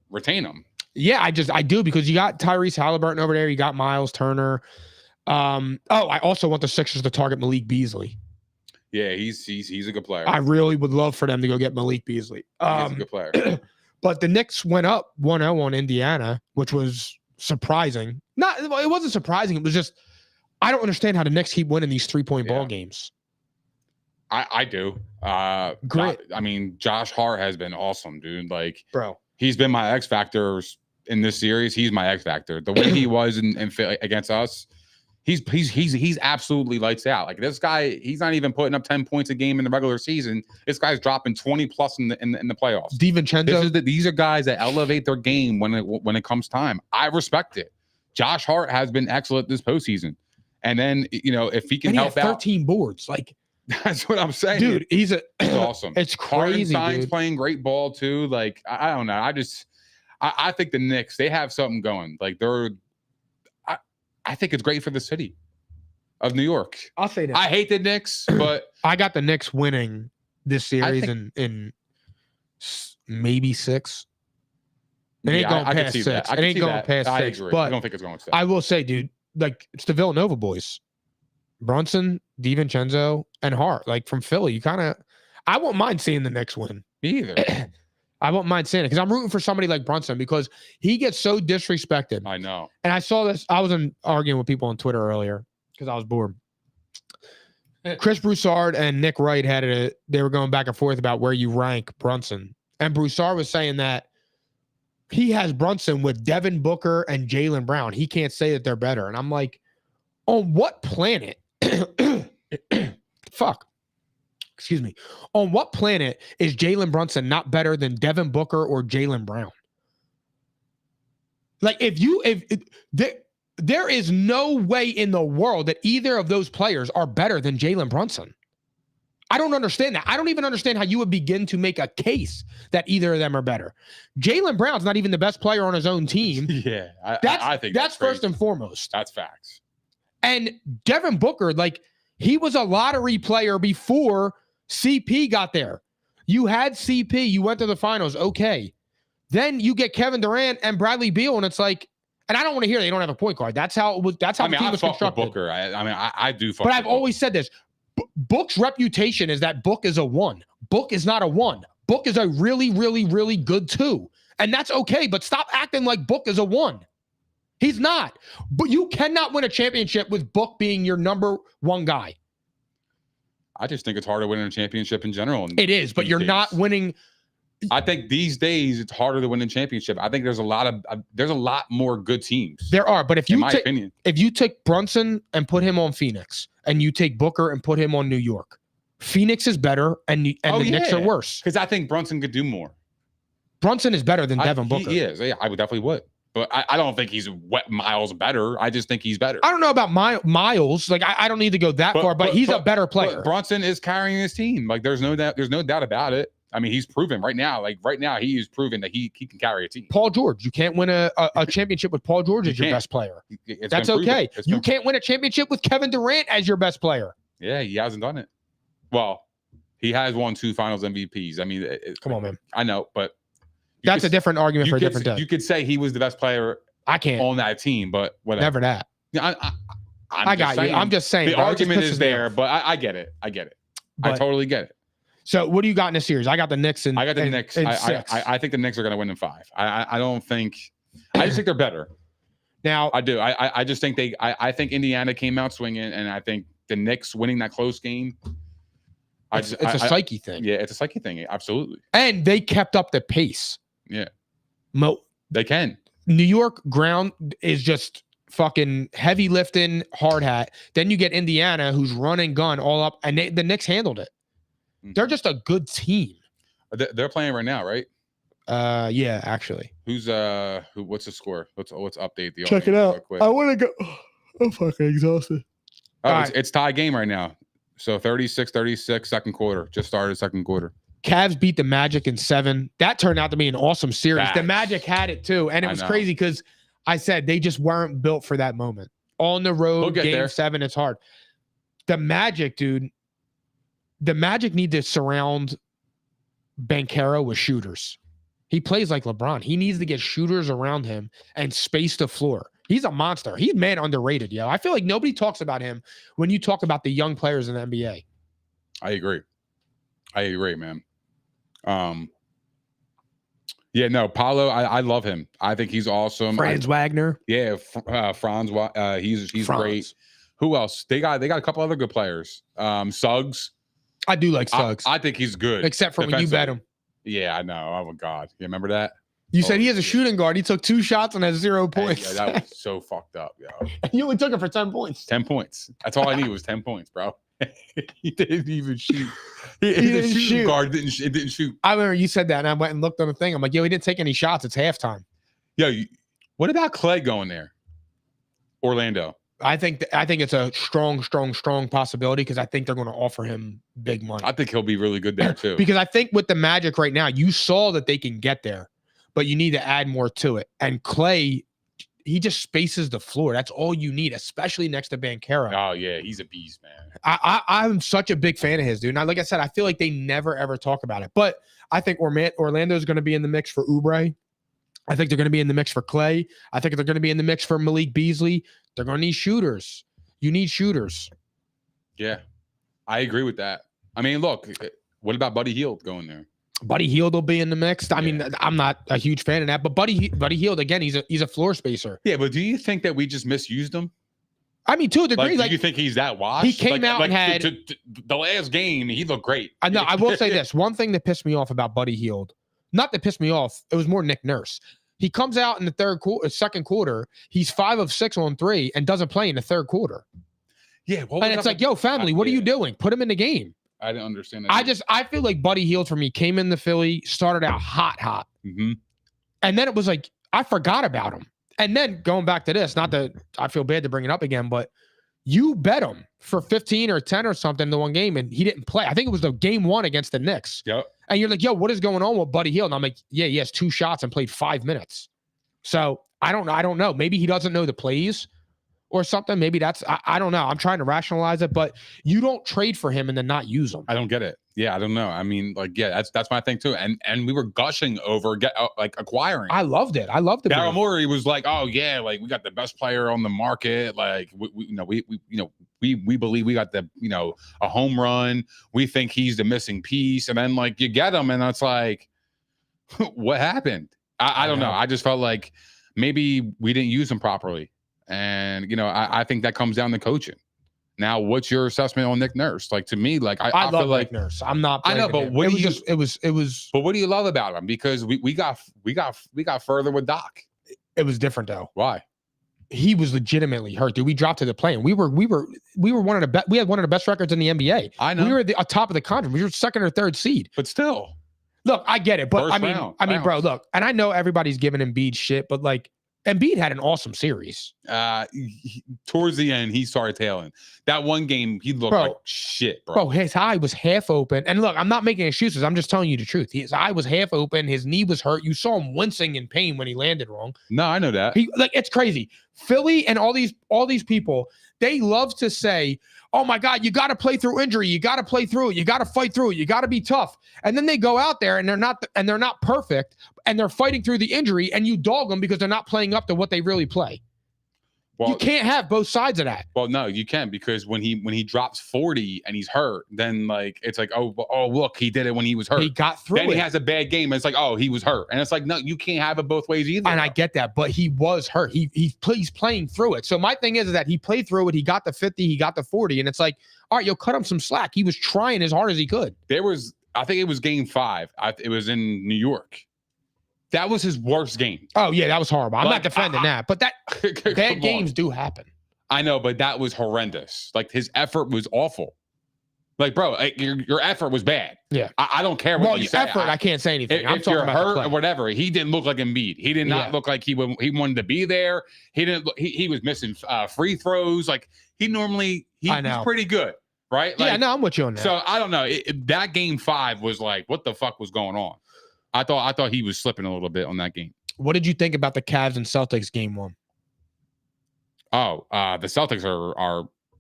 Speaker 2: retain him.
Speaker 3: Yeah, I do because you got Tyrese Halliburton over there. You got Miles Turner. I also want the Sixers to target Malik Beasley.
Speaker 2: Yeah, he's a good player.
Speaker 3: I really would love for them to go get Malik Beasley.
Speaker 2: He's a good player.
Speaker 3: But the Knicks went up 1-0 on Indiana, which was surprising. It wasn't surprising. It was just I don't understand how the Knicks keep winning these 3-point ball games.
Speaker 2: I do.
Speaker 3: Great.
Speaker 2: I mean, Josh Hart has been awesome, dude. Like,
Speaker 3: bro,
Speaker 2: he's been my X factor in this series. He's my X factor. The way he was in against us, he's absolutely lights out. Like this guy, he's not even putting up 10 points a game in the regular season. This guy's dropping 20 plus in the playoffs.
Speaker 3: DiVincenzo.
Speaker 2: These are guys that elevate their game when it comes time. I respect it. Josh Hart has been excellent this postseason. And then if he can help out,
Speaker 3: 13 boards, like.
Speaker 2: That's what I'm saying,
Speaker 3: dude. He's
Speaker 2: awesome.
Speaker 3: It's crazy.
Speaker 2: Hardenstein's playing great ball too. Like I don't know. I think the Knicks, they have something going. Like I think it's great for the city of New York.
Speaker 3: I'll say that.
Speaker 2: I hate the Knicks, but
Speaker 3: I got the Knicks winning this series in maybe 6. It ain't going past 6. It ain't going past 6. But
Speaker 2: I don't think it's going 6.
Speaker 3: I will say, dude, like it's the Villanova boys. Brunson, DiVincenzo, and Hart, like from Philly. I won't mind seeing the Knicks win.
Speaker 2: Me either.
Speaker 3: I won't mind seeing it because I'm rooting for somebody like Brunson because he gets so disrespected.
Speaker 2: I know.
Speaker 3: And I saw this. I was arguing with people on Twitter earlier because I was bored. Chris Broussard and Nick Wright they were going back and forth about where you rank Brunson. And Broussard was saying that he has Brunson with Devin Booker and Jaylen Brown. He can't say that they're better. And I'm like, on what planet? Fuck. Excuse me. On what planet is Jalen Brunson not better than Devin Booker or Jaylen Brown? Like, there is no way in the world that either of those players are better than Jalen Brunson. I don't understand that. I don't even understand how you would begin to make a case that either of them are better. Jaylen Brown's not even the best player on his own team.
Speaker 2: Yeah, I think
Speaker 3: that's
Speaker 2: crazy.
Speaker 3: first and foremost.
Speaker 2: That's facts.
Speaker 3: And Devin Booker, like, he was a lottery player before CP got there. You had CP, you went to the finals, okay. Then you get Kevin Durant and Bradley Beal, and it's like, and I don't want to hear they don't have a point guard. That's how it was. That's how the team was constructed.
Speaker 2: Booker. I do fuck
Speaker 3: but
Speaker 2: with
Speaker 3: I've always said this. Book's reputation is that Book is a 1. Book is not a 1. Book is a really, really, really good 2. And that's okay, but stop acting like Book is a 1. He's not. But you cannot win a championship with Book being your number 1 guy.
Speaker 2: I just think it's harder winning a championship in general.
Speaker 3: It is, but you're not winning.
Speaker 2: I think these days it's harder to win a championship. I think there's a lot more good teams.
Speaker 3: There are, but if you
Speaker 2: opinion,
Speaker 3: if you take Brunson and put him on Phoenix, and you take Booker and put him on New York, Phoenix is better, and the Knicks are worse.
Speaker 2: Because I think Brunson could do more.
Speaker 3: Brunson is better than Devin Booker.
Speaker 2: He is. Yeah, I would definitely would. But I don't think he's miles better. I just think he's better.
Speaker 3: I don't know about miles. Like, I don't need to go that far, but he's a better player.
Speaker 2: But Brunson is carrying his team. Like, there's no doubt about it. I mean, he's proven right now. Like, right now, he is proven that he can carry a team.
Speaker 3: Paul George. You can't win a championship with Paul George as your best player. That's okay. You can't win a championship with Kevin Durant as your best player.
Speaker 2: Yeah, he hasn't done it. Well, he has won 2 Finals MVPs. I mean,
Speaker 3: come on, man.
Speaker 2: I know, but
Speaker 3: that's a different argument for a different day.
Speaker 2: You could say he was the best player.
Speaker 3: I can't
Speaker 2: on that team, but whatever.
Speaker 3: Never that.
Speaker 2: Yeah,
Speaker 3: I got you. I'm just saying
Speaker 2: the argument is there, but I get it. I get it. I totally get it.
Speaker 3: So, what do you got in the series? I got the Knicks and
Speaker 2: I got the Knicks. I think the Knicks are going to win in 5. I don't think. I just think they're better.
Speaker 3: Now
Speaker 2: I do. I just think I think Indiana came out swinging, and I think the Knicks winning that close game.
Speaker 3: It's a psyche thing.
Speaker 2: Yeah, it's a psyche thing. Absolutely.
Speaker 3: And they kept up the pace.
Speaker 2: Yeah.
Speaker 3: They
Speaker 2: can.
Speaker 3: New York ground is just fucking heavy lifting, hard hat. Then you get Indiana, who's run and gun all up, and the Knicks handled it. Mm-hmm. They're just a good team.
Speaker 2: They're playing right now, right?
Speaker 3: Yeah, actually.
Speaker 2: Who's what's the score? Let's update the
Speaker 3: check it out. I want to go. I'm fucking exhausted.
Speaker 2: Oh, it's tie game right now. So 36-36, second quarter. Just started second quarter.
Speaker 3: Cavs beat the Magic in 7. That turned out to be an awesome series. The Magic had it too. And it was crazy because I said they just weren't built for that moment. On the road, game 7, it's hard. The Magic, dude, the Magic need to surround Banchero with shooters. He plays like LeBron. He needs to get shooters around him and space the floor. He's a monster. He's man underrated, yo. I feel like nobody talks about him when you talk about the young players in the NBA.
Speaker 2: I agree, man. Yeah, no, Paolo, I love him. I think he's awesome.
Speaker 3: Franz Wagner.
Speaker 2: Yeah, Franz. He's great. Who else? They got a couple other good players. Suggs.
Speaker 3: I do like Suggs.
Speaker 2: I think he's good.
Speaker 3: Except for when you bet him.
Speaker 2: Yeah, I know. Oh my God. You remember that?
Speaker 3: You said he has a shooting guard. He took 2 shots and has 0 points.
Speaker 2: Yeah, that was so fucked up, yo.
Speaker 3: You only took it for 10 points.
Speaker 2: 10 points. That's all I need was 10 points, bro. He didn't even shoot.
Speaker 3: He didn't shoot.
Speaker 2: Guard didn't shoot.
Speaker 3: I remember you said that, and I went and looked on the thing. I'm like, yo, he didn't take any shots. It's halftime.
Speaker 2: Yo, what about Clay going there? Orlando.
Speaker 3: I think it's a strong possibility because I think they're going to offer him big money.
Speaker 2: I think he'll be really good there too.
Speaker 3: Because I think with the Magic right now, you saw that they can get there, but you need to add more to it. And Clay, he just spaces the floor. That's all you need, especially next to Banchero.
Speaker 2: Oh yeah, he's a beast, man.
Speaker 3: I'm such a big fan of his, dude. And like I said, I feel like they never ever talk about it. But I think Orlando is going to be in the mix for Oubre. I think they're going to be in the mix for Clay. I think they're going to be in the mix for Malik Beasley. They're going to need shooters. You need shooters.
Speaker 2: Yeah, I agree with that. I mean, look, what about Buddy Hield going there?
Speaker 3: Buddy Hield will be in the mix. I mean, I'm not a huge fan of that, but Buddy Hield, again, he's a floor spacer.
Speaker 2: Yeah, but do you think that we just misused him?
Speaker 3: I mean, to a degree.
Speaker 2: Do you think he's that washed?
Speaker 3: He came out and had
Speaker 2: the last game. He looked great.
Speaker 3: I know. I will say this one thing that pissed me off about Buddy Hield. not to piss me off. It was more Nick Nurse. He comes out in the second quarter. He's 5 of 6 on 3 and doesn't play in the third quarter.
Speaker 2: Yeah.
Speaker 3: And it's like, yo, family, what are you doing? Put him in the game.
Speaker 2: I didn't understand that.
Speaker 3: I feel like Buddy Hield for me came in the Philly, started out hot.
Speaker 2: Mm-hmm.
Speaker 3: And then it was like, I forgot about him. And then going back to this, not that I feel bad to bring it up again, but you bet him for 15 or 10 or something in the one game, and he didn't play. I think it was the game 1 against the Knicks.
Speaker 2: Yep.
Speaker 3: And you're like, yo, what is going on with Buddy Hield? And I'm like, yeah, he has 2 shots and played 5 minutes. So I don't know. Maybe he doesn't know the plays or something. Maybe that's, I don't know. I'm trying to rationalize it, but you don't trade for him and then not use him.
Speaker 2: I don't get it. Yeah, I don't know. I mean, like, yeah, that's my thing too. And we were gushing over acquiring.
Speaker 3: I loved it. I loved it.
Speaker 2: Daryl Morey was like, oh yeah, like we got the best player on the market. Like we believe we got the a home run. We think he's the missing piece. And then like you get him, and it's like, what happened? I don't know. I just felt like maybe we didn't use him properly. And I think that comes down to coaching. Now, what's your assessment on Nick Nurse? Like, to me, like I
Speaker 3: love
Speaker 2: feel like
Speaker 3: Nick Nurse. I'm not.
Speaker 2: I know, but
Speaker 3: what do you? It was.
Speaker 2: But what do you love about him? Because we got further with Doc.
Speaker 3: It was different though.
Speaker 2: Why?
Speaker 3: He was legitimately hurt, dude. We dropped to the play, and we were one of the best. We had one of the best records in the NBA.
Speaker 2: I know.
Speaker 3: We were at the top of the conference. We were 2nd or 3rd seed.
Speaker 2: But still,
Speaker 3: look, I get it, but
Speaker 2: First
Speaker 3: I mean, bro, look, and I know everybody's giving Embiid shit, but like. Embiid had an awesome series.
Speaker 2: Towards the end, he started tailing. That one game, he looked like shit, bro.
Speaker 3: Bro, his eye was half open. And look, I'm not making excuses. I'm just telling you the truth. His eye was half open. His knee was hurt. You saw him wincing in pain when he landed wrong.
Speaker 2: No, I know that.
Speaker 3: It's crazy. Philly and all these people, they love to say, oh my God, you got to play through injury. You got to play through it. You got to fight through it. You got to be tough. And then they go out there and they're not perfect and they're fighting through the injury, and you dog them because they're not playing up to what they really play. Well, you can't have both sides of that.
Speaker 2: Well, no, you can, because when he drops 40 and he's hurt, then like it's like, oh look, he did it when he was hurt.
Speaker 3: He got through
Speaker 2: then he has a bad game. And it's like, oh, he was hurt. And it's like, no, you can't have it both ways either.
Speaker 3: And I get that, but he was hurt. He's playing through it. So my thing is that he played through it. He got the 50, he got the 40, and it's like, all right, you'll cut him some slack. He was trying as hard as he could.
Speaker 2: I think it was game 5. It was in New York. That was his worst game.
Speaker 3: Oh yeah, that was horrible. I'm not defending that, but bad games do happen.
Speaker 2: I know, but that was horrendous. Like, his effort was awful. Like, bro, your effort was bad.
Speaker 3: Yeah,
Speaker 2: I don't care what you say.
Speaker 3: Effort, I can't say anything.
Speaker 2: If you're hurt or whatever, he didn't look like Embiid. He did not look like he wanted to be there. He didn't. He was missing free throws. Like, he's pretty good, right? Like,
Speaker 3: yeah, no, I'm with you on that.
Speaker 2: So I don't know. That game 5 was like, what the fuck was going on? I thought he was slipping a little bit on that game.
Speaker 3: What did you think about the Cavs and Celtics game 1?
Speaker 2: Oh, the Celtics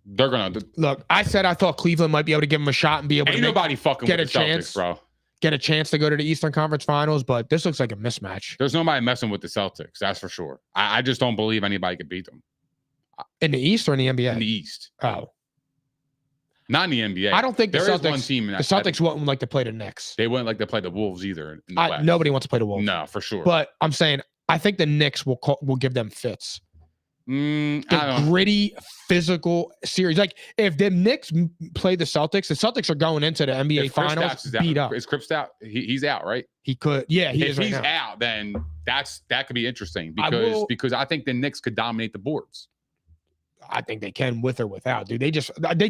Speaker 2: they're gonna
Speaker 3: look. I said I thought Cleveland might be able to give them a shot and be able to
Speaker 2: nobody fucking
Speaker 3: get
Speaker 2: with
Speaker 3: a
Speaker 2: the
Speaker 3: chance,
Speaker 2: Celtics, bro.
Speaker 3: Get a chance to go to the Eastern Conference Finals, but this looks like a mismatch.
Speaker 2: There's nobody messing with the Celtics, that's for sure. I just don't believe anybody could beat them.
Speaker 3: In the East or in the NBA?
Speaker 2: In the East.
Speaker 3: Oh.
Speaker 2: Not in the NBA.
Speaker 3: I don't think the
Speaker 2: Celtics
Speaker 3: wouldn't like to play the Knicks.
Speaker 2: They wouldn't like to play the Wolves either.
Speaker 3: Nobody wants to play the Wolves.
Speaker 2: No, for sure.
Speaker 3: But I'm saying I think the Knicks will give them fits. The gritty, physical series. Like, if the Knicks play the Celtics are going into the NBA Finals beat up.
Speaker 2: Is Kristaps out? He's out, right?
Speaker 3: He could. Yeah,
Speaker 2: if he's out, then that could be interesting because I think the Knicks could dominate the boards.
Speaker 3: I think they can with or without, dude. They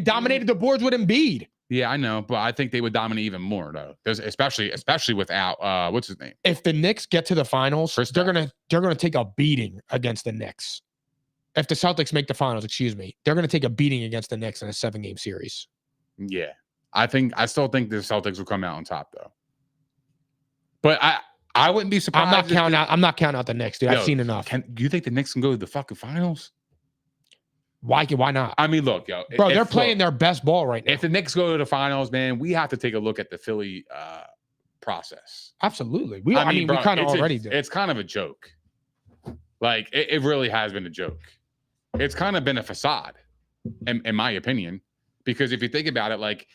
Speaker 3: dominated the boards with Embiid.
Speaker 2: Yeah, I know, but I think they would dominate even more though. There's especially without what's his name?
Speaker 3: If the Knicks get to the finals, they're gonna take a beating against the Knicks. If the Celtics make the finals, they're gonna take a beating against the Knicks in a 7-game series.
Speaker 2: Yeah. I still think the Celtics will come out on top though. But I wouldn't be surprised.
Speaker 3: I'm not counting out the Knicks, dude. I've seen enough.
Speaker 2: Do you think the Knicks can go to the fucking finals?
Speaker 3: Why not?
Speaker 2: I mean, look,
Speaker 3: bro, they're playing their best ball right now.
Speaker 2: If the Knicks go to the finals, man, we have to take a look at the Philly process.
Speaker 3: Absolutely. We kind of already do.
Speaker 2: It's kind of a joke. Like, it really has been a joke. It's kind of been a facade, in my opinion, because if you think about it, like,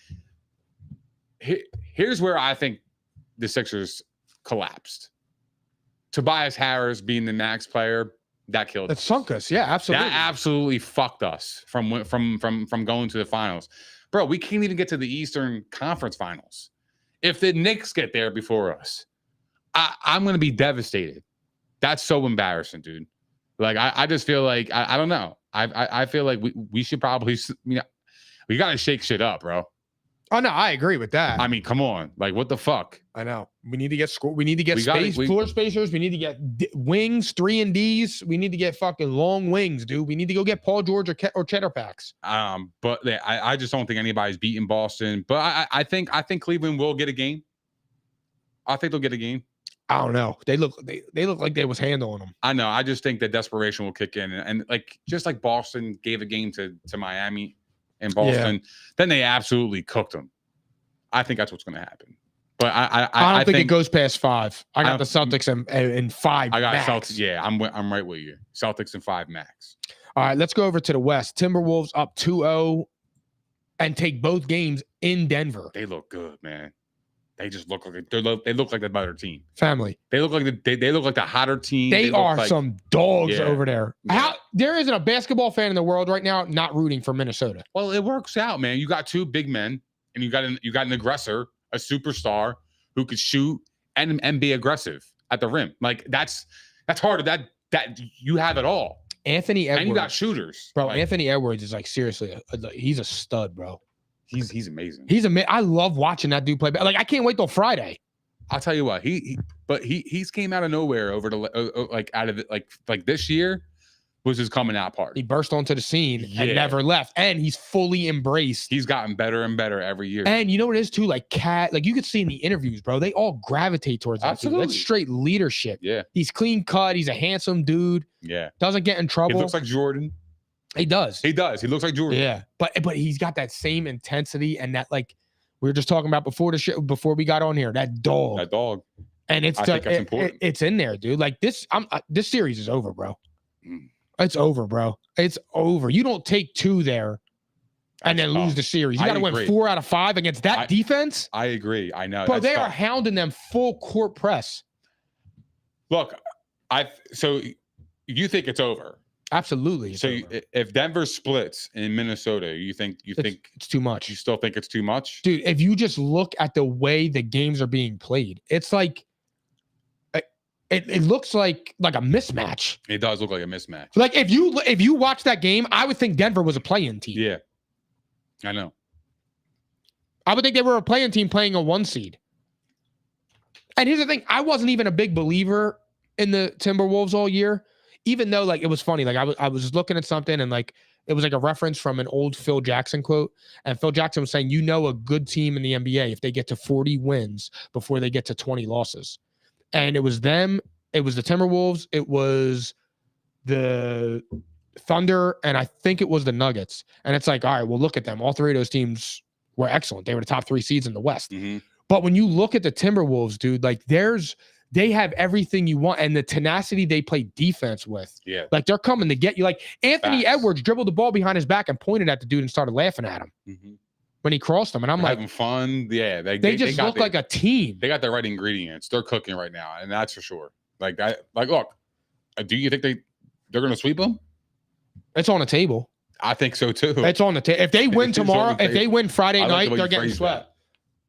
Speaker 2: here's where I think the Sixers collapsed. Tobias Harris being the max player, that killed us.
Speaker 3: That sunk us. Yeah, absolutely.
Speaker 2: That absolutely fucked us from going to the finals. Bro, we can't even get to the Eastern Conference Finals. If the Knicks get there before us, I'm going to be devastated. That's so embarrassing, dude. Like, I just feel like, I don't know. I feel like we should probably, we got to shake shit up, bro.
Speaker 3: Oh, no, I agree with that.
Speaker 2: I mean, come on. Like, what the fuck?
Speaker 3: I know. We need to get score. We need to get
Speaker 2: We
Speaker 3: floor spacers. We need to get wings, 3 and Ds. We need to get fucking long wings, dude. We need to go get Paul George or cheddar packs.
Speaker 2: But I just don't think anybody's beating Boston. But I think Cleveland will get a game. I think they'll get a game.
Speaker 3: I don't know. They look like they was handling them.
Speaker 2: I know. I just think that desperation will kick in, and like just like Boston gave a game to Miami and Boston, then they absolutely cooked them. I think that's what's going to happen. But I
Speaker 3: don't think it goes past 5. I got the Celtics in 5.
Speaker 2: I got
Speaker 3: max.
Speaker 2: Celtics. Yeah, I'm right with you. Celtics in 5 max.
Speaker 3: All right, let's go over to the West. Timberwolves up 2-0 and take both games in Denver.
Speaker 2: They look good, man. They just look like they look like the better team.
Speaker 3: Family.
Speaker 2: They look like they look like the hotter team.
Speaker 3: They are
Speaker 2: like,
Speaker 3: some dogs over there.
Speaker 2: Yeah.
Speaker 3: There isn't a basketball fan in the world right now not rooting for Minnesota.
Speaker 2: Well, it works out, man. You got 2 big men, and you got an aggressor, a superstar who could shoot and be aggressive at the rim. Like that's hard. That you have it all.
Speaker 3: Anthony Edwards,
Speaker 2: and you got shooters,
Speaker 3: bro.
Speaker 2: Like,
Speaker 3: Anthony Edwards is like seriously, he's a stud, bro.
Speaker 2: He's amazing.
Speaker 3: I love watching that dude play. Like I can't wait till Friday.
Speaker 2: I'll tell you what, he's came out of nowhere over the like out of it like this year was his coming out party.
Speaker 3: He burst onto the scene and never left, and he's fully embraced.
Speaker 2: He's gotten better and better every year.
Speaker 3: And you know what it is too, like like you could see in the interviews, bro. They all gravitate towards that.
Speaker 2: Absolutely.
Speaker 3: Dude. That's straight leadership.
Speaker 2: Yeah,
Speaker 3: he's clean cut. He's a handsome dude.
Speaker 2: Yeah,
Speaker 3: doesn't get in trouble.
Speaker 2: He looks like Jordan.
Speaker 3: He does.
Speaker 2: He does. He looks like Jordan.
Speaker 3: Yeah, but he's got that same intensity and that like we were just talking about before before we got on here. That dog.
Speaker 2: That dog.
Speaker 3: And I think that's important. It's in there, dude. Like this series is over, bro. It's over, bro. It's over. You don't take 2 there and then lose the series. You got to win 4 out of 5 against that defense.
Speaker 2: I agree. I know.
Speaker 3: But they are hounding them full court press.
Speaker 2: Look, so you think it's over?
Speaker 3: Absolutely.
Speaker 2: So if Denver splits in Minnesota, you think
Speaker 3: it's too much?
Speaker 2: You still think it's too much,
Speaker 3: dude? If you just look at the way the games are being played, it's like it looks like a mismatch.
Speaker 2: It does look like a mismatch.
Speaker 3: Like if you watch that game, I would think Denver was a play-in team.
Speaker 2: Yeah, I know.
Speaker 3: I would think they were a play-in team playing a 1 seed. And here's the thing: I wasn't even a big believer in the Timberwolves all year. Even though like it was funny, like I was looking at something and like it was like a reference from an old Phil Jackson quote, and Phil Jackson was saying, a good team in the NBA if they get to 40 wins before they get to 20 losses, and it was them, it was the Timberwolves, it was the Thunder, and I think it was the Nuggets, and it's like, all right, well look at them, all 3 of those teams were excellent, they were the top 3 seeds in the West, but when you look at the Timberwolves, dude, like they have everything you want and the tenacity they play defense with.
Speaker 2: Yeah.
Speaker 3: Like they're coming to get you. Like Anthony Edwards dribbled the ball behind his back and pointed at the dude and started laughing at him when he crossed him. And I'm
Speaker 2: having fun. Yeah.
Speaker 3: They just look like a team.
Speaker 2: They got the right ingredients. They're cooking right now. And that's for sure. Look, do you think they're going to sweep them?
Speaker 3: It's on the table.
Speaker 2: I think so too.
Speaker 3: It's on the table. If they win tomorrow, if they win Friday night, they're getting swept.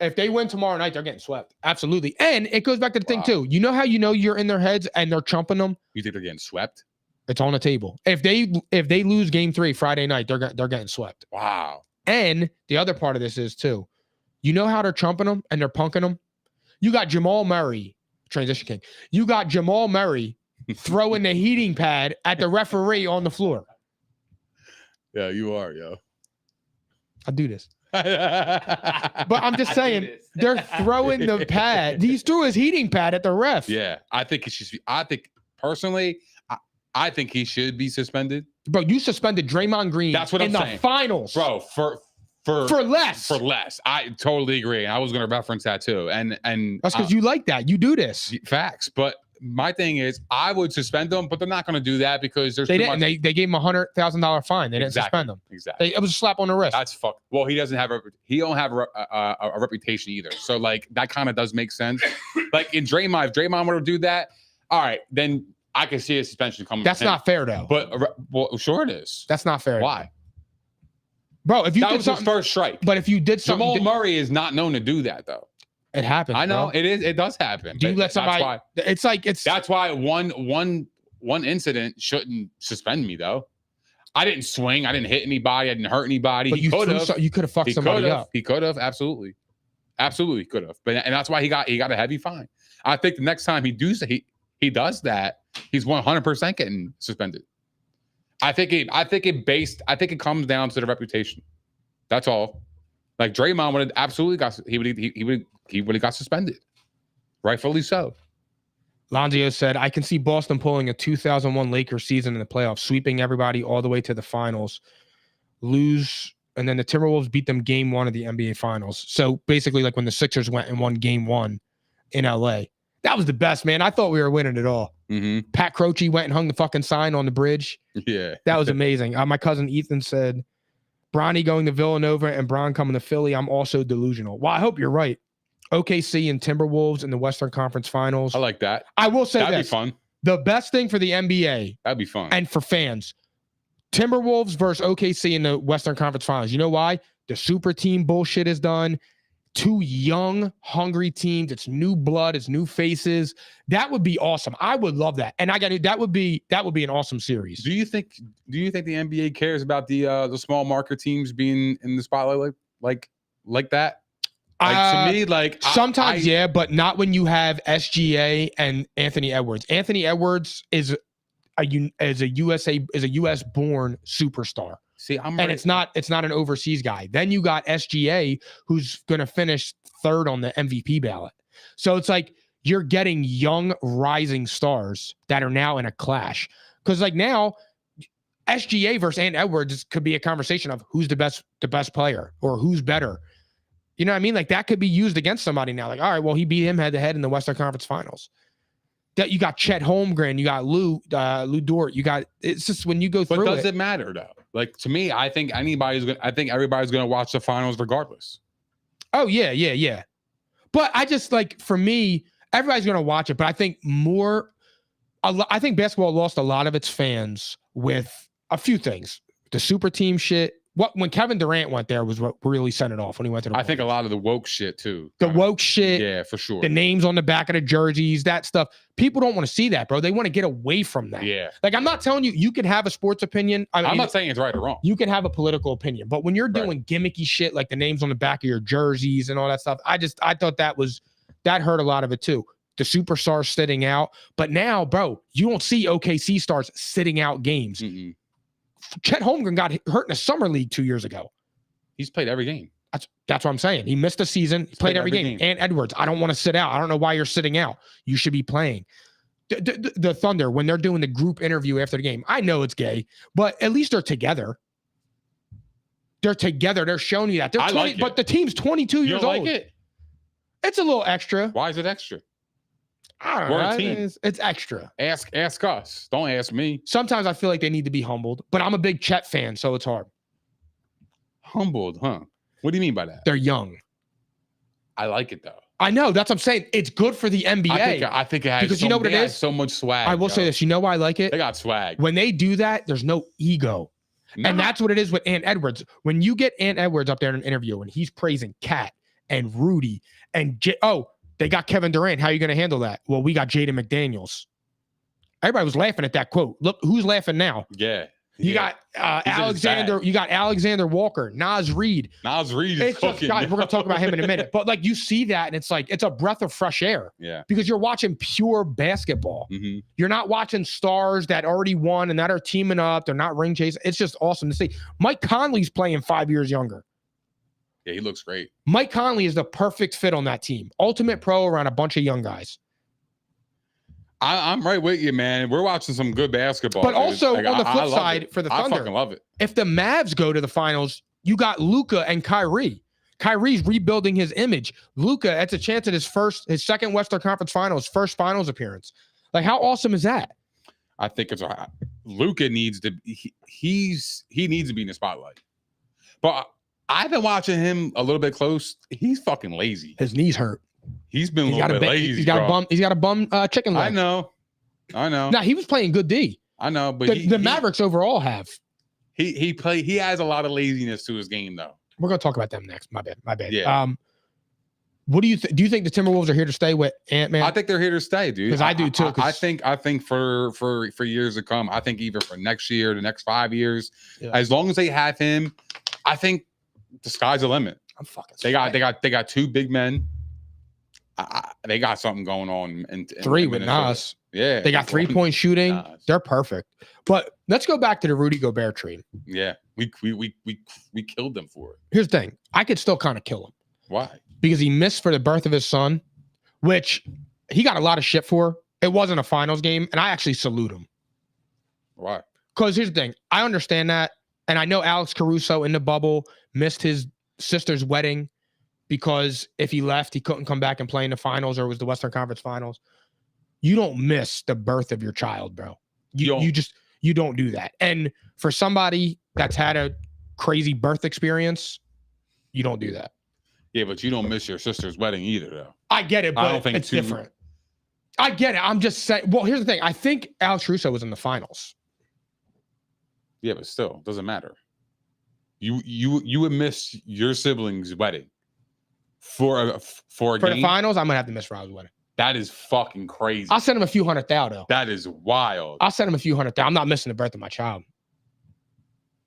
Speaker 3: If they win tomorrow night, they're getting swept. Absolutely. And it goes back to the thing too. You know how you're in their heads and they're chumping them?
Speaker 2: You think they're getting swept?
Speaker 3: It's on the table. If they lose game 3 Friday night, they're getting swept.
Speaker 2: Wow.
Speaker 3: And the other part of this is too, you know how they're chumping them and they're punking them? You got Jamal Murray, transition king. You got Jamal Murray throwing the heating pad at the referee on the floor.
Speaker 2: Yeah, you are, yo.
Speaker 3: I'll do this. But I'm just saying, they're throwing the pad. He threw his heating pad at the ref.
Speaker 2: Yeah, I think it should be. I think personally, I think he should be suspended.
Speaker 3: Bro, you suspended Draymond Green.
Speaker 2: That's what I'm saying.
Speaker 3: In the finals,
Speaker 2: bro. For less. For less. I totally agree. I was going to reference that too. And
Speaker 3: that's because you like that. You do this.
Speaker 2: Facts. But my thing is, I would suspend them, but they're not going to do that because there's
Speaker 3: they gave him $100,000 fine. They didn't suspend him.
Speaker 2: Exactly.
Speaker 3: It was a slap on the wrist.
Speaker 2: That's fuck. Well, he don't have a reputation either. So like that kind of does make sense. Like in Draymond, if Draymond were to do that, all right, then I can see a suspension coming.
Speaker 3: That's not fair though.
Speaker 2: But well, sure it is.
Speaker 3: That's not fair.
Speaker 2: Why?
Speaker 3: Bro, if you
Speaker 2: that
Speaker 3: did
Speaker 2: was his first strike.
Speaker 3: But if you did something,
Speaker 2: Jamal Murray is not known to do that though.
Speaker 3: It happens.
Speaker 2: I know
Speaker 3: bro.
Speaker 2: it does happen.
Speaker 3: Do you
Speaker 2: but
Speaker 3: let somebody?
Speaker 2: That's why one incident shouldn't suspend me though. I didn't swing. I didn't hit anybody. I didn't hurt anybody.
Speaker 3: But
Speaker 2: He could have.
Speaker 3: You could have fucked somebody up.
Speaker 2: He could have. Absolutely could have. And that's why he got a heavy fine. I think the next time he does that, he's 100% getting suspended. I think it comes down to the reputation. That's all. Like Draymond would have absolutely he would have got suspended. Rightfully so.
Speaker 3: Lonzio said, I can see Boston pulling a 2001 Lakers season in the playoffs, sweeping everybody all the way to the finals, lose, and then the Timberwolves beat them game 1 of the NBA finals. So basically like when the Sixers went and won game 1 in LA. That was the best, man. I thought we were winning it all.
Speaker 2: Mm-hmm.
Speaker 3: Pat Croce went and hung the fucking sign on the bridge.
Speaker 2: Yeah.
Speaker 3: That was amazing. My cousin Ethan said, Bronny going to Villanova and Bron coming to Philly. I'm also delusional. Well, I hope you're right. OKC and Timberwolves in the Western Conference Finals.
Speaker 2: I like that.
Speaker 3: I will say
Speaker 2: That'd
Speaker 3: this.
Speaker 2: be fun.
Speaker 3: The best thing for the NBA.
Speaker 2: That'd be fun.
Speaker 3: And for fans, Timberwolves versus OKC in the Western Conference Finals. You know why? The super team bullshit is done. 2 young, hungry teams. It's new blood. It's new faces. That would be awesome. I would love that. And that would be an awesome series.
Speaker 2: Do you think the NBA cares about the small market teams being in the spotlight like that? Like to me, like
Speaker 3: sometimes, yeah, but not when you have SGA and Anthony Edwards. Anthony Edwards is a US born superstar.
Speaker 2: See,
Speaker 3: it's not an overseas guy. Then you got SGA, who's going to finish 3rd on the MVP ballot. So it's like you're getting young rising stars that are now in a clash. Because like now, SGA versus Ant Edwards could be a conversation of who's the best player or who's better. You know what I mean? Like that could be used against somebody now. Like, all right, well, he beat him head to head in the Western Conference Finals. That you got Chet Holmgren, you got Lou Dort, it's just when you go through.
Speaker 2: But does it matter though? Like to me, I think everybody's gonna watch the finals regardless.
Speaker 3: Oh yeah. But I just like for me, everybody's gonna watch it. But I think I think basketball lost a lot of its fans with a few things. The super team shit. When Kevin Durant went there was what really sent it off when he went to the
Speaker 2: I think a lot of the woke shit too.
Speaker 3: The woke shit.
Speaker 2: Yeah, for sure.
Speaker 3: The names on the back of the jerseys, that stuff. People don't want to see that, bro. They want to get away from that.
Speaker 2: Yeah.
Speaker 3: Like I'm not telling you can have a sports opinion.
Speaker 2: I'm not saying it's right or wrong.
Speaker 3: You can have a political opinion. But when you're doing gimmicky shit like the names on the back of your jerseys and all that stuff, I thought that hurt a lot of it too. The superstars sitting out. But now, bro, you don't see OKC stars sitting out games.
Speaker 2: Mm-mm.
Speaker 3: Chet Holmgren got hurt in a summer league 2 years ago.
Speaker 2: He's played every game.
Speaker 3: That's what I'm saying. He missed a season. He played every game. And Edwards, I don't want to sit out. I don't know why you're sitting out. You should be playing. The Thunder, when they're doing the group interview after the game, I know it's gay, but at least they're together. They're together. They're showing you that. They're 20, like it. But the team's 22 years old. You like it? It's a little extra.
Speaker 2: Why is it extra?
Speaker 3: I don't know. It's extra.
Speaker 2: Ask us. Don't ask me.
Speaker 3: Sometimes I feel like they need to be humbled, but I'm a big Chet fan, so it's hard.
Speaker 2: Humbled, huh? What do you mean by that?
Speaker 3: They're young.
Speaker 2: I like it though.
Speaker 3: I know. That's what I'm saying. It's good for the NBA.
Speaker 2: I think it has
Speaker 3: because you know what it is?
Speaker 2: So much swag.
Speaker 3: I will say this. You know why I like it?
Speaker 2: They got swag.
Speaker 3: When they do that, there's no ego. And that's what it is with Ant Edwards. When you get Ant Edwards up there in an interview and he's praising Kat and Rudy and they got Kevin Durant. How are you going to handle that? Well, we got Jaden McDaniels. Everybody was laughing at that quote. Look, who's laughing now?
Speaker 2: Yeah.
Speaker 3: You got Alexander. You got Alexander Walker, Naz Reid.
Speaker 2: Naz Reid is cooking.
Speaker 3: Guys, we're going to talk about him in a minute. But like you see that, and it's like it's a breath of fresh air.
Speaker 2: Yeah.
Speaker 3: Because you're watching pure basketball.
Speaker 2: Mm-hmm.
Speaker 3: You're not watching stars that already won and that are teaming up. They're not ring chasing. It's just awesome to see. Mike Conley's playing 5 years younger.
Speaker 2: Yeah, he looks great.
Speaker 3: Mike Conley is the perfect fit on that team. Ultimate pro around a bunch of young guys.
Speaker 2: I'm right with you, man. We're watching some good basketball.
Speaker 3: But also on the flip side for the Thunder,
Speaker 2: I fucking love it.
Speaker 3: If the Mavs go to the finals, you got Luka and Kyrie. Kyrie's rebuilding his image. Luka, that's a chance at his second Western Conference Finals, first Finals appearance. Like, how awesome is that?
Speaker 2: I think it's Luka needs to. He needs to be in the spotlight. But I've been watching him a little bit close. He's fucking lazy.
Speaker 3: His knees hurt.
Speaker 2: He's been a little bit lazy.
Speaker 3: He's got a bum chicken leg.
Speaker 2: I know.
Speaker 3: Now he was playing good D.
Speaker 2: I know, but
Speaker 3: the Mavericks overall have.
Speaker 2: He has a lot of laziness to his game though.
Speaker 3: We're gonna talk about them next. My bad.
Speaker 2: Yeah.
Speaker 3: What do you think? Do you think the Timberwolves are here to stay with Ant-Man?
Speaker 2: I think they're here to stay, dude.
Speaker 3: 'Cause I do too, 'cause-
Speaker 2: I think for years to come, I think even for next year, the next 5 years,
Speaker 3: Yeah.
Speaker 2: as long as they have him, I think the sky's the limit.
Speaker 3: I'm fucking.
Speaker 2: They got two big men. They got something going on. In
Speaker 3: 3 with
Speaker 2: Minnesota.
Speaker 3: Nas.
Speaker 2: Yeah,
Speaker 3: They got 3-point shooting.
Speaker 2: Nas.
Speaker 3: They're perfect. But let's go back to the Rudy Gobert trade.
Speaker 2: Yeah, we killed them for it.
Speaker 3: Here's the thing: I could still kind of kill him
Speaker 2: Why?
Speaker 3: because he missed for the birth of his son, which he got a lot of shit for. It wasn't a finals game, and I actually salute him.
Speaker 2: Why?
Speaker 3: Because here's the thing: I understand that, and I know Alex Caruso in the bubble missed his sister's wedding because if he left, he couldn't come back and play in the finals, or it was the Western Conference Finals. You don't miss the birth of your child, bro. You don't do that. And for somebody that's had a crazy birth experience, you don't do that.
Speaker 2: Yeah, but you don't miss your sister's wedding either, though.
Speaker 3: I get it,
Speaker 2: I
Speaker 3: but
Speaker 2: don't think
Speaker 3: it's different. I get it. I'm just saying. Well, here's the thing. I think Alex Caruso was in the finals.
Speaker 2: Yeah, but still, doesn't matter. You would miss your sibling's wedding for a
Speaker 3: For
Speaker 2: game.
Speaker 3: the finals, I'm gonna have to miss Rob's wedding.
Speaker 2: That is fucking crazy.
Speaker 3: I'll send him a few $100,000 though.
Speaker 2: That is wild.
Speaker 3: I'll send him a few $100,000. I'm not missing the birth of my child.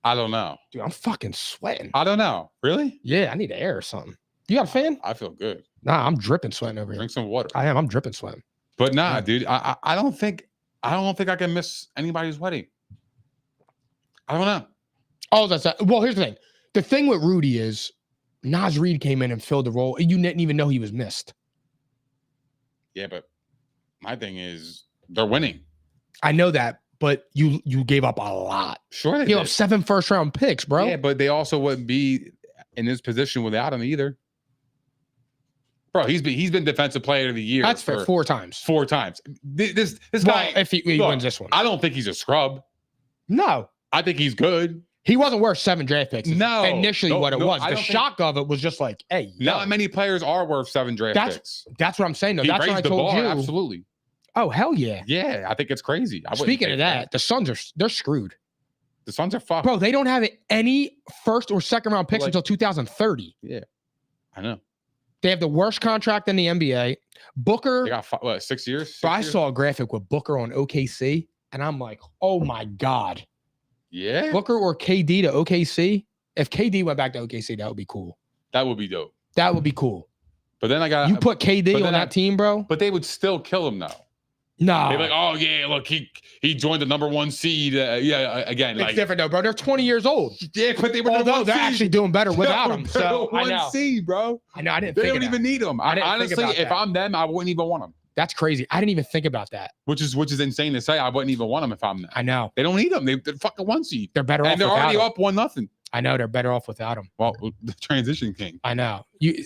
Speaker 2: I don't know.
Speaker 3: Dude, I'm fucking sweating.
Speaker 2: I don't know. Really?
Speaker 3: Yeah, I need air or something. You got a fan?
Speaker 2: I feel good.
Speaker 3: Nah, I'm dripping sweating over here.
Speaker 2: Drink some water.
Speaker 3: I am. I'm dripping sweating.
Speaker 2: But nah,
Speaker 3: Yeah.
Speaker 2: dude. I don't think I can miss anybody's wedding. I don't know.
Speaker 3: Oh, that's that. Well, here's the thing. The thing with Rudy is Nas Reed came in and filled the role. You didn't even know he was missed.
Speaker 2: Yeah, but my thing is they're winning.
Speaker 3: I know that, but you gave up a lot.
Speaker 2: Sure, they
Speaker 3: You gave up
Speaker 2: did.
Speaker 3: 7 first-round picks, bro.
Speaker 2: Yeah, but they also wouldn't be in this position without him either. Bro, he's been defensive player of the year.
Speaker 3: That's fair.
Speaker 2: for
Speaker 3: 4 times.
Speaker 2: 4 times. This
Speaker 3: Well,
Speaker 2: guy,
Speaker 3: if he
Speaker 2: look,
Speaker 3: wins this one.
Speaker 2: I don't think he's a scrub.
Speaker 3: No.
Speaker 2: I think he's good.
Speaker 3: He wasn't worth 7 draft picks. is
Speaker 2: No.
Speaker 3: Initially
Speaker 2: No,
Speaker 3: what it
Speaker 2: no,
Speaker 3: was.
Speaker 2: I
Speaker 3: The
Speaker 2: don't think-
Speaker 3: shock of it was just like, hey,
Speaker 2: Not
Speaker 3: yo.
Speaker 2: many players are worth 7 draft
Speaker 3: That's-
Speaker 2: picks.
Speaker 3: That's what I'm saying, though.
Speaker 2: He
Speaker 3: That's what I
Speaker 2: raised the
Speaker 3: told
Speaker 2: bar,
Speaker 3: you.
Speaker 2: absolutely.
Speaker 3: Oh, hell yeah.
Speaker 2: Yeah, I think it's crazy. I wouldn't
Speaker 3: Speaking
Speaker 2: pay
Speaker 3: of
Speaker 2: for
Speaker 3: that, the Suns they're screwed.
Speaker 2: the Suns are fucked.
Speaker 3: Bro, they don't have any first or second round picks
Speaker 2: Like-
Speaker 3: until 2030.
Speaker 2: I know.
Speaker 3: They have the worst contract in the NBA. Booker,
Speaker 2: They got 6 years?
Speaker 3: bro, I
Speaker 2: 6 years?
Speaker 3: saw a graphic with Booker on OKC, and I'm like, oh my God.
Speaker 2: Yeah,
Speaker 3: Booker or KD to OKC? If KD went back to OKC, that would be cool.
Speaker 2: that would be dope.
Speaker 3: That would be cool.
Speaker 2: But then I got
Speaker 3: You put KD
Speaker 2: but
Speaker 3: on
Speaker 2: then
Speaker 3: that team, bro?
Speaker 2: but they would still kill him now.
Speaker 3: No.
Speaker 2: They'd be like, oh yeah, look, he joined the number 1 seed. Again,
Speaker 3: It's
Speaker 2: like
Speaker 3: different though, bro. They're 20 years old.
Speaker 2: yeah, but they were
Speaker 3: Although
Speaker 2: number
Speaker 3: they're
Speaker 2: 1
Speaker 3: actually
Speaker 2: seed.
Speaker 3: doing better without him.
Speaker 2: They're
Speaker 3: So I
Speaker 2: number 1
Speaker 3: know.
Speaker 2: seed, bro.
Speaker 3: I know. I didn't
Speaker 2: They
Speaker 3: think
Speaker 2: don't
Speaker 3: of
Speaker 2: even
Speaker 3: that.
Speaker 2: need him.
Speaker 3: I didn't think
Speaker 2: Honestly,
Speaker 3: about
Speaker 2: if
Speaker 3: that.
Speaker 2: I'm them, I wouldn't even want him.
Speaker 3: That's crazy. I didn't even think about that.
Speaker 2: Which is insane to say. I wouldn't even want him if I'm them.
Speaker 3: I know.
Speaker 2: They don't need him. They're fucking 1 seed,
Speaker 3: They're better off
Speaker 2: and they're
Speaker 3: without
Speaker 2: already
Speaker 3: him.
Speaker 2: up 1-0.
Speaker 3: I know. They're better off without him.
Speaker 2: Well, the transition king.
Speaker 3: I know. You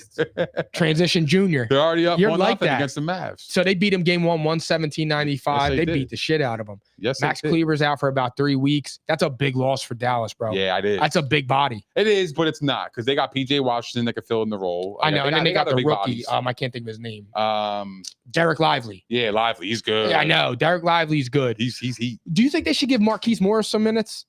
Speaker 3: transition junior.
Speaker 2: They're already up
Speaker 3: You're
Speaker 2: 1-0
Speaker 3: like that.
Speaker 2: against the Mavs.
Speaker 3: So they beat him game 1, 117-95.
Speaker 2: Yes,
Speaker 3: they
Speaker 2: they did.
Speaker 3: beat the shit out of him.
Speaker 2: Yes,
Speaker 3: Max
Speaker 2: they did.
Speaker 3: Kleber's out for about 3 weeks. That's a big loss for Dallas, bro.
Speaker 2: Yeah, I did.
Speaker 3: That's a big body.
Speaker 2: It is, but it's not because they got PJ Washington that could fill in the role.
Speaker 3: I know. And then they got the
Speaker 2: big
Speaker 3: rookie.
Speaker 2: bodies.
Speaker 3: I can't think of his name.
Speaker 2: Um,
Speaker 3: Derek Lively.
Speaker 2: yeah, Lively, he's good.
Speaker 3: Yeah, I know. Derek Lively's good.
Speaker 2: He's
Speaker 3: Do you think they should give Marquise Morris some minutes?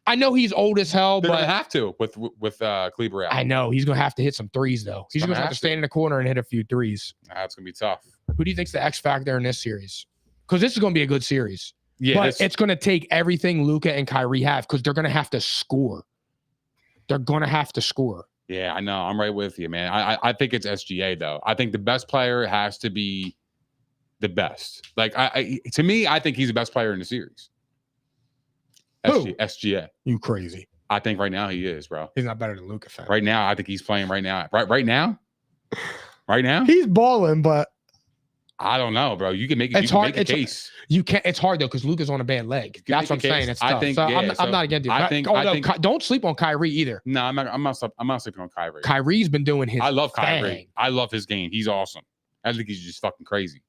Speaker 3: I know he's old as hell,
Speaker 2: they're gonna
Speaker 3: but
Speaker 2: have to with Kleber out.
Speaker 3: I know he's gonna have to hit some threes though. He's
Speaker 2: gonna
Speaker 3: gonna have
Speaker 2: have
Speaker 3: to
Speaker 2: to.
Speaker 3: stand in the corner and hit a few threes.
Speaker 2: That's gonna be tough.
Speaker 3: Who do you think's the X factor in this series? Because this is gonna be a good series.
Speaker 2: Yeah,
Speaker 3: But it's gonna take everything Luka and Kyrie have because they're gonna have to score. They're gonna have to score.
Speaker 2: yeah, I know. I'm right with you, man. I think it's SGA though. I think the best player has to be the best. Like to me, I think he's the best player in the series.
Speaker 3: Who?
Speaker 2: SGA.
Speaker 3: You crazy?
Speaker 2: I think right now he is, bro.
Speaker 3: He's not better than Luka, fam.
Speaker 2: Right now, I think he's playing right now. Right now. Right now,
Speaker 3: He's balling, but
Speaker 2: I don't know, bro. You can make
Speaker 3: It's hard-
Speaker 2: Make a
Speaker 3: it's-
Speaker 2: case.
Speaker 3: you can't. It's hard though because Luka's on a bad leg.
Speaker 2: can
Speaker 3: That's
Speaker 2: make
Speaker 3: what
Speaker 2: a
Speaker 3: I'm saying.
Speaker 2: case.
Speaker 3: It's
Speaker 2: I
Speaker 3: tough.
Speaker 2: think-
Speaker 3: so
Speaker 2: yeah,
Speaker 3: I'm
Speaker 2: so
Speaker 3: not against it.
Speaker 2: I think-
Speaker 3: Don't sleep on Kyrie either.
Speaker 2: No, I'm not sleeping on Kyrie.
Speaker 3: Kyrie's been doing his.
Speaker 2: I love Kyrie.
Speaker 3: thing.
Speaker 2: I love his game. He's awesome. I think he's just fucking crazy.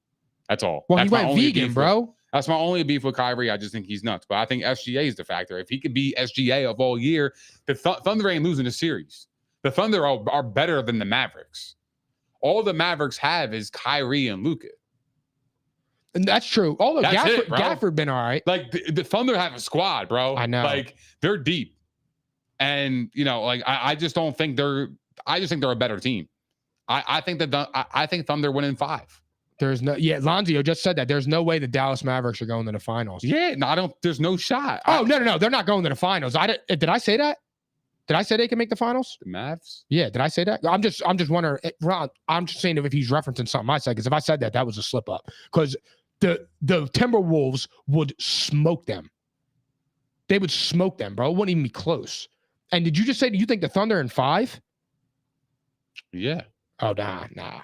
Speaker 2: That's all.
Speaker 3: Well,
Speaker 2: That's
Speaker 3: he
Speaker 2: my
Speaker 3: went
Speaker 2: only
Speaker 3: vegan,
Speaker 2: beef
Speaker 3: bro.
Speaker 2: That's my only beef with Kyrie. I just think he's nuts. But I think SGA is the factor. If he could be SGA of all year, the Thunder ain't losing a series. The Thunder are better than the Mavericks. All the Mavericks have is Kyrie and Luka.
Speaker 3: And that's true. Although
Speaker 2: That's it, bro.
Speaker 3: Gafford been all right.
Speaker 2: Like the Thunder have a squad, bro.
Speaker 3: I know.
Speaker 2: Like they're deep, and like I just don't think they're. I just think they're a better team. I think I think Thunder win in 5.
Speaker 3: There's no, Lonzio just said that. There's no way the Dallas Mavericks are going to the finals.
Speaker 2: Yeah, no, I don't. There's no shot.
Speaker 3: Oh, no. They're not going to the finals. Did I say that? Did I say they can make the finals?
Speaker 2: The Mavs?
Speaker 3: Yeah, did I say that? I'm just wondering. Ron, I'm just saying if he's referencing something I said, because if I said that, that was a slip up. Because the Timberwolves would smoke them. They would smoke them, bro. It wouldn't even be close. And did you just say, do you think the Thunder in 5?
Speaker 2: Yeah.
Speaker 3: Oh, nah.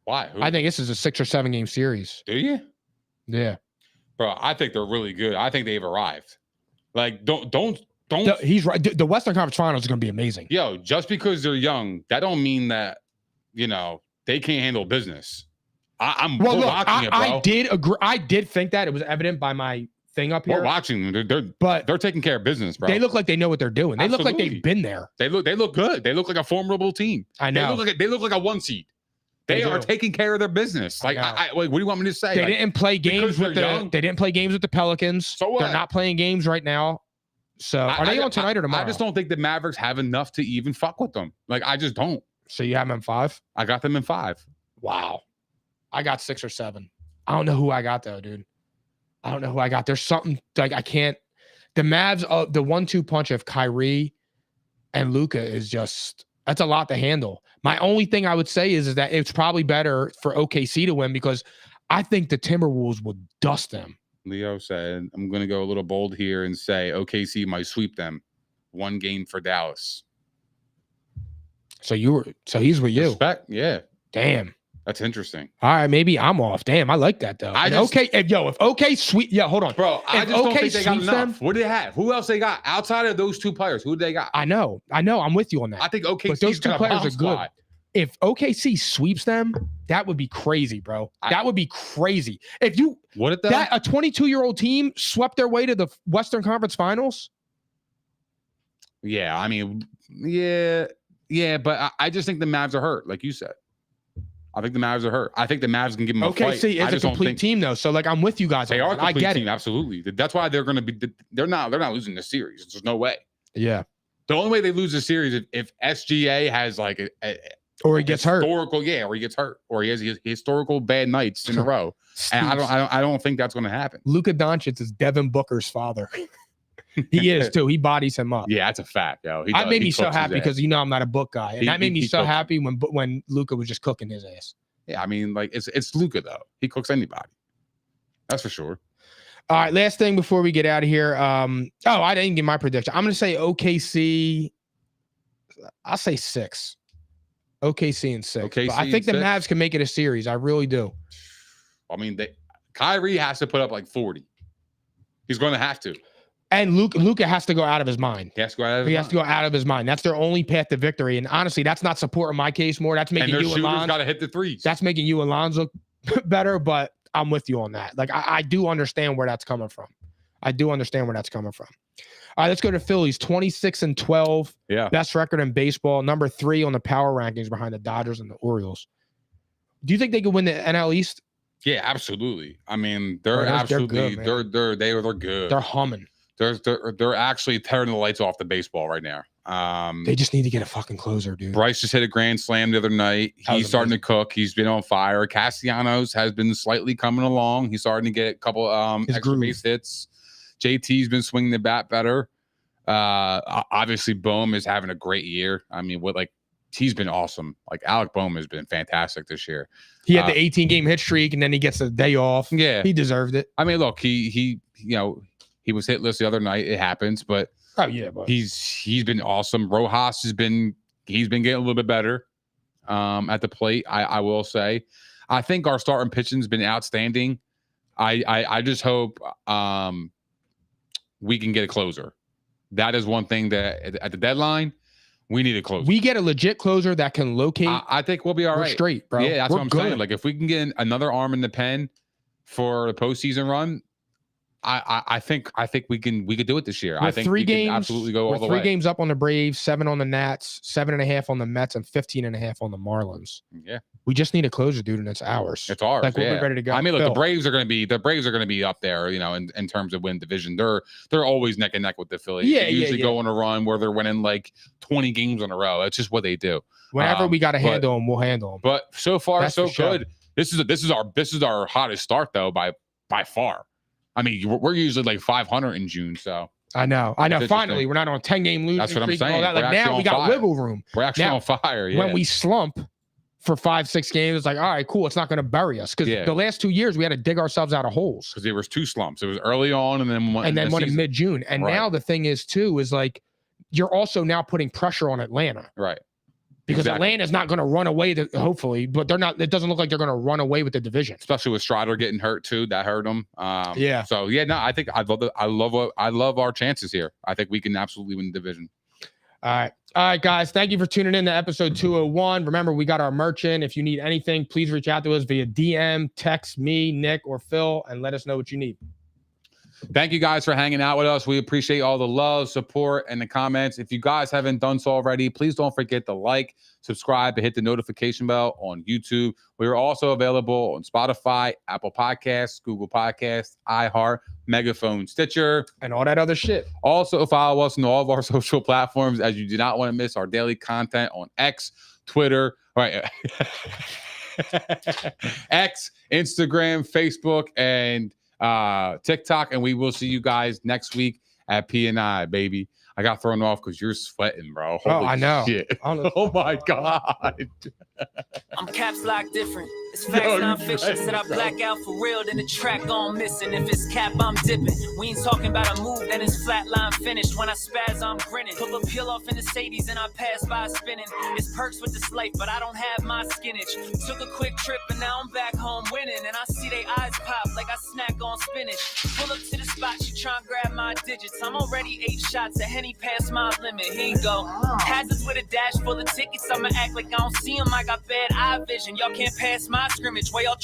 Speaker 2: Why? Who?
Speaker 3: I think this is a 6 or 7 game series.
Speaker 2: Do you?
Speaker 3: Yeah.
Speaker 2: Bro, I think they're really good. I think they've arrived. Like, don't.
Speaker 3: He's right. The Western Conference Finals is going to be amazing.
Speaker 2: Yo, just because they're young, that don't mean that, they can't handle business. I'm watching it, bro.
Speaker 3: I did agree. I did think that. It was evident by my thing up here.
Speaker 2: We're watching them. They're taking care of business, bro.
Speaker 3: They look like they know what they're doing. They look like they've been there.
Speaker 2: They look good. They look like a formidable team.
Speaker 3: I know.
Speaker 2: They look like a 1 seed. They are taking care of their business. Like, what do you want me to say?
Speaker 3: They didn't play games with They didn't play games with the Pelicans.
Speaker 2: So what?
Speaker 3: They're not playing games right now. So are they on tonight or tomorrow?
Speaker 2: I just don't think the Mavericks have enough to even fuck with them. Like, I just don't.
Speaker 3: So you have them in 5?
Speaker 2: I got them in 5.
Speaker 3: Wow. I got 6 or 7. I don't know who I got though, dude. I don't know who I got. There's something like I can't. The Mavs, the 1-2 punch of Kyrie and Luka is just, that's a lot to handle. My only thing I would say is that it's probably better for OKC to win because I think the Timberwolves would dust them.
Speaker 2: Leo said, I'm going to go a little bold here and say OKC might sweep them. 1 game for Dallas.
Speaker 3: So he's with you.
Speaker 2: Respect, yeah.
Speaker 3: Damn.
Speaker 2: That's interesting.
Speaker 3: All right, maybe I'm off. Damn, I like that though. If OK sweep, hold on,
Speaker 2: bro. I just don't think they got enough.
Speaker 3: Them,
Speaker 2: what do they have? Who else they got outside of those 2 players? Who do they got?
Speaker 3: I know. I'm with you on that.
Speaker 2: I think OKC.
Speaker 3: But those 2 players are good. If OKC sweeps them, that would be crazy, bro. That would be crazy. If you that a 22-year-old team swept their way to the Western Conference Finals.
Speaker 2: Yeah, I mean, yeah, but I just think the Mavs are hurt, like you said. I think the Mavs are hurt. I think the Mavs can give them a fight.
Speaker 3: OKC is a complete team, though. So, like, I'm with you guys.
Speaker 2: They are a complete
Speaker 3: I get
Speaker 2: team,
Speaker 3: it.
Speaker 2: absolutely. That's why they're going to be. They're not losing the series. There's no way.
Speaker 3: Yeah.
Speaker 2: The only way they lose the series is if SGA has like
Speaker 3: or he gets hurt.
Speaker 2: Or he gets hurt, or he has historical bad nights in a row. And I don't think that's going to happen.
Speaker 3: Luka Doncic is Devin Booker's father. He is too. He bodies him up.
Speaker 2: Yeah, that's a fact, yo.
Speaker 3: That made me so happy because I'm not a book guy, and that made me so happy when Luka was just cooking his ass.
Speaker 2: Yeah, I mean, like it's Luka though. He cooks anybody. That's for sure.
Speaker 3: All right, last thing before we get out of here. I didn't give my prediction. I'm going to say OKC. I'll say 6. OKC and 6.
Speaker 2: OKC
Speaker 3: I think the Mavs can make it a series. I really do.
Speaker 2: I mean, Kyrie has to put up like 40. He's going to have to.
Speaker 3: And Luka has to go out of his mind.
Speaker 2: He has to go out of his mind.
Speaker 3: That's their only path to victory. And honestly, that's not supporting my case more. That's making you and Lonzo
Speaker 2: got to hit the threes.
Speaker 3: That's making you and Lonzo better. But I'm with you on that. Like I do understand where that's coming from. All right, let's go to Phillies. 26-12.
Speaker 2: Yeah.
Speaker 3: Best record in baseball. Number 3 on the power rankings behind the Dodgers and the Orioles. Do you think they could win the NL East?
Speaker 2: Yeah, absolutely. I mean, they're absolutely good, they're good.
Speaker 3: They're humming.
Speaker 2: They're actually tearing the lights off the baseball right now.
Speaker 3: They just need to get a fucking closer, dude.
Speaker 2: Bryce just hit a grand slam the other night. He's starting to cook. He's been on fire. Castellanos has been slightly coming along. He's starting to get a couple extra base hits. JT's been swinging the bat better. Obviously, Bohm is having a great year. I mean, he's been awesome. Like Alec Bohm has been fantastic this year.
Speaker 3: He had the 18-game hit streak, and then he gets a day off.
Speaker 2: Yeah,
Speaker 3: he deserved it.
Speaker 2: I mean, look, he was hitless the other night. It happens, but he's been awesome. Rojas he's been getting a little bit better at the plate. I will say, I think our starting pitching's been outstanding. I just hope we can get a closer. That is one thing that at the deadline we need a closer.
Speaker 3: We get a legit closer that can locate.
Speaker 2: I think we'll be all right.
Speaker 3: Straight, bro.
Speaker 2: Yeah, that's what I'm saying. Like if we can get another arm in the pen for the postseason run, I think we could do it this year.
Speaker 3: We're
Speaker 2: I think
Speaker 3: 3
Speaker 2: we
Speaker 3: games,
Speaker 2: can absolutely go all the
Speaker 3: three
Speaker 2: way.
Speaker 3: games up on the Braves, 7 on the Nats, 7.5 on the Mets, and 15.5 on the Marlins.
Speaker 2: Yeah,
Speaker 3: We just need a closer, dude, and it's ours.
Speaker 2: it's ours.
Speaker 3: Like, we'll
Speaker 2: yeah.
Speaker 3: be ready to go.
Speaker 2: I mean, look,
Speaker 3: Phil.
Speaker 2: the Braves are going to be up there, you know, in terms of win division. They're always neck and neck with the Phillies.
Speaker 3: Yeah,
Speaker 2: they usually go on a run where they're winning like 20 games in a row. That's just what they do.
Speaker 3: Whenever we got to handle them, we'll handle them.
Speaker 2: But so far,
Speaker 3: That's
Speaker 2: so
Speaker 3: for sure.
Speaker 2: good. This is our hottest start though by far. I mean, we're usually like 500 in June, so
Speaker 3: I know.
Speaker 2: It's
Speaker 3: Finally,
Speaker 2: interesting.
Speaker 3: we're not on a 10-game losing
Speaker 2: That's what I'm
Speaker 3: streak and all
Speaker 2: saying.
Speaker 3: that.
Speaker 2: We're
Speaker 3: Like, now
Speaker 2: actually
Speaker 3: we
Speaker 2: on
Speaker 3: got
Speaker 2: fire.
Speaker 3: wiggle room.
Speaker 2: we're actually
Speaker 3: Now,
Speaker 2: on fire. Yeah.
Speaker 3: When we slump for 5-6 games, it's like, all right, cool. It's not going to bury us because
Speaker 2: Yeah.
Speaker 3: the last 2 years we had to dig ourselves out of holes.
Speaker 2: Because there was 2 slumps. It was early on, and then one,
Speaker 3: And then one in
Speaker 2: season.
Speaker 3: mid-June. And
Speaker 2: Right.
Speaker 3: now the thing is too is like you're also now putting pressure on Atlanta.
Speaker 2: Right.
Speaker 3: Because
Speaker 2: Exactly.
Speaker 3: Atlanta's not going to run away, hopefully, but they're not. It doesn't look like they're going to run away with the division.
Speaker 2: Especially with Strider getting hurt too, that hurt him.
Speaker 3: Yeah.
Speaker 2: So yeah, no, I think I love our chances here. I think we can absolutely win the division.
Speaker 3: All right, guys. Thank you for tuning in to episode 201. Remember, we got our merch in. If you need anything, please reach out to us via DM, text me, Nick, or Phil, and let us know what you need.
Speaker 2: Thank you guys for hanging out with us. We appreciate all the love, support, and the comments. If you guys haven't done so already, please don't forget to like, subscribe, and hit the notification bell on YouTube. We are also available on Spotify, Apple Podcasts, Google Podcasts, iHeart, Megaphone, Stitcher,
Speaker 3: And all that other shit.
Speaker 2: Also, follow us on all of our social platforms as you do not want to miss our daily content on X, Twitter, right? X, Instagram, Facebook, and TikTok. And we will see you guys next week at P&I, baby. I got thrown off because you're sweating, bro. Holy
Speaker 3: I know.
Speaker 2: shit.
Speaker 3: Honestly.
Speaker 2: Oh my God.
Speaker 1: I'm caps lock different. It's facts,
Speaker 2: No,
Speaker 1: not
Speaker 2: you
Speaker 1: fiction.
Speaker 2: right,
Speaker 1: Said I
Speaker 2: bro.
Speaker 1: black out for real, then the track gone missing. If it's cap, I'm dipping. We ain't talking about a move, then it's flatline finished. When I spaz, I'm grinning. Put a peel off in the Sadies and I pass by spinning. It's perks with this life, but I don't have my skinnage. Took a quick trip and now I'm back home winning. And I see they eyes pop like I snack on spinach. Pull up to the spot, she try and grab my digits. I'm already 8 shots, a Henny past my limit. Here you go. Hazards with a dash full of tickets. I'ma act like I don't see them. I got bad eye vision. Y'all can't pass my scrimmage. Why y'all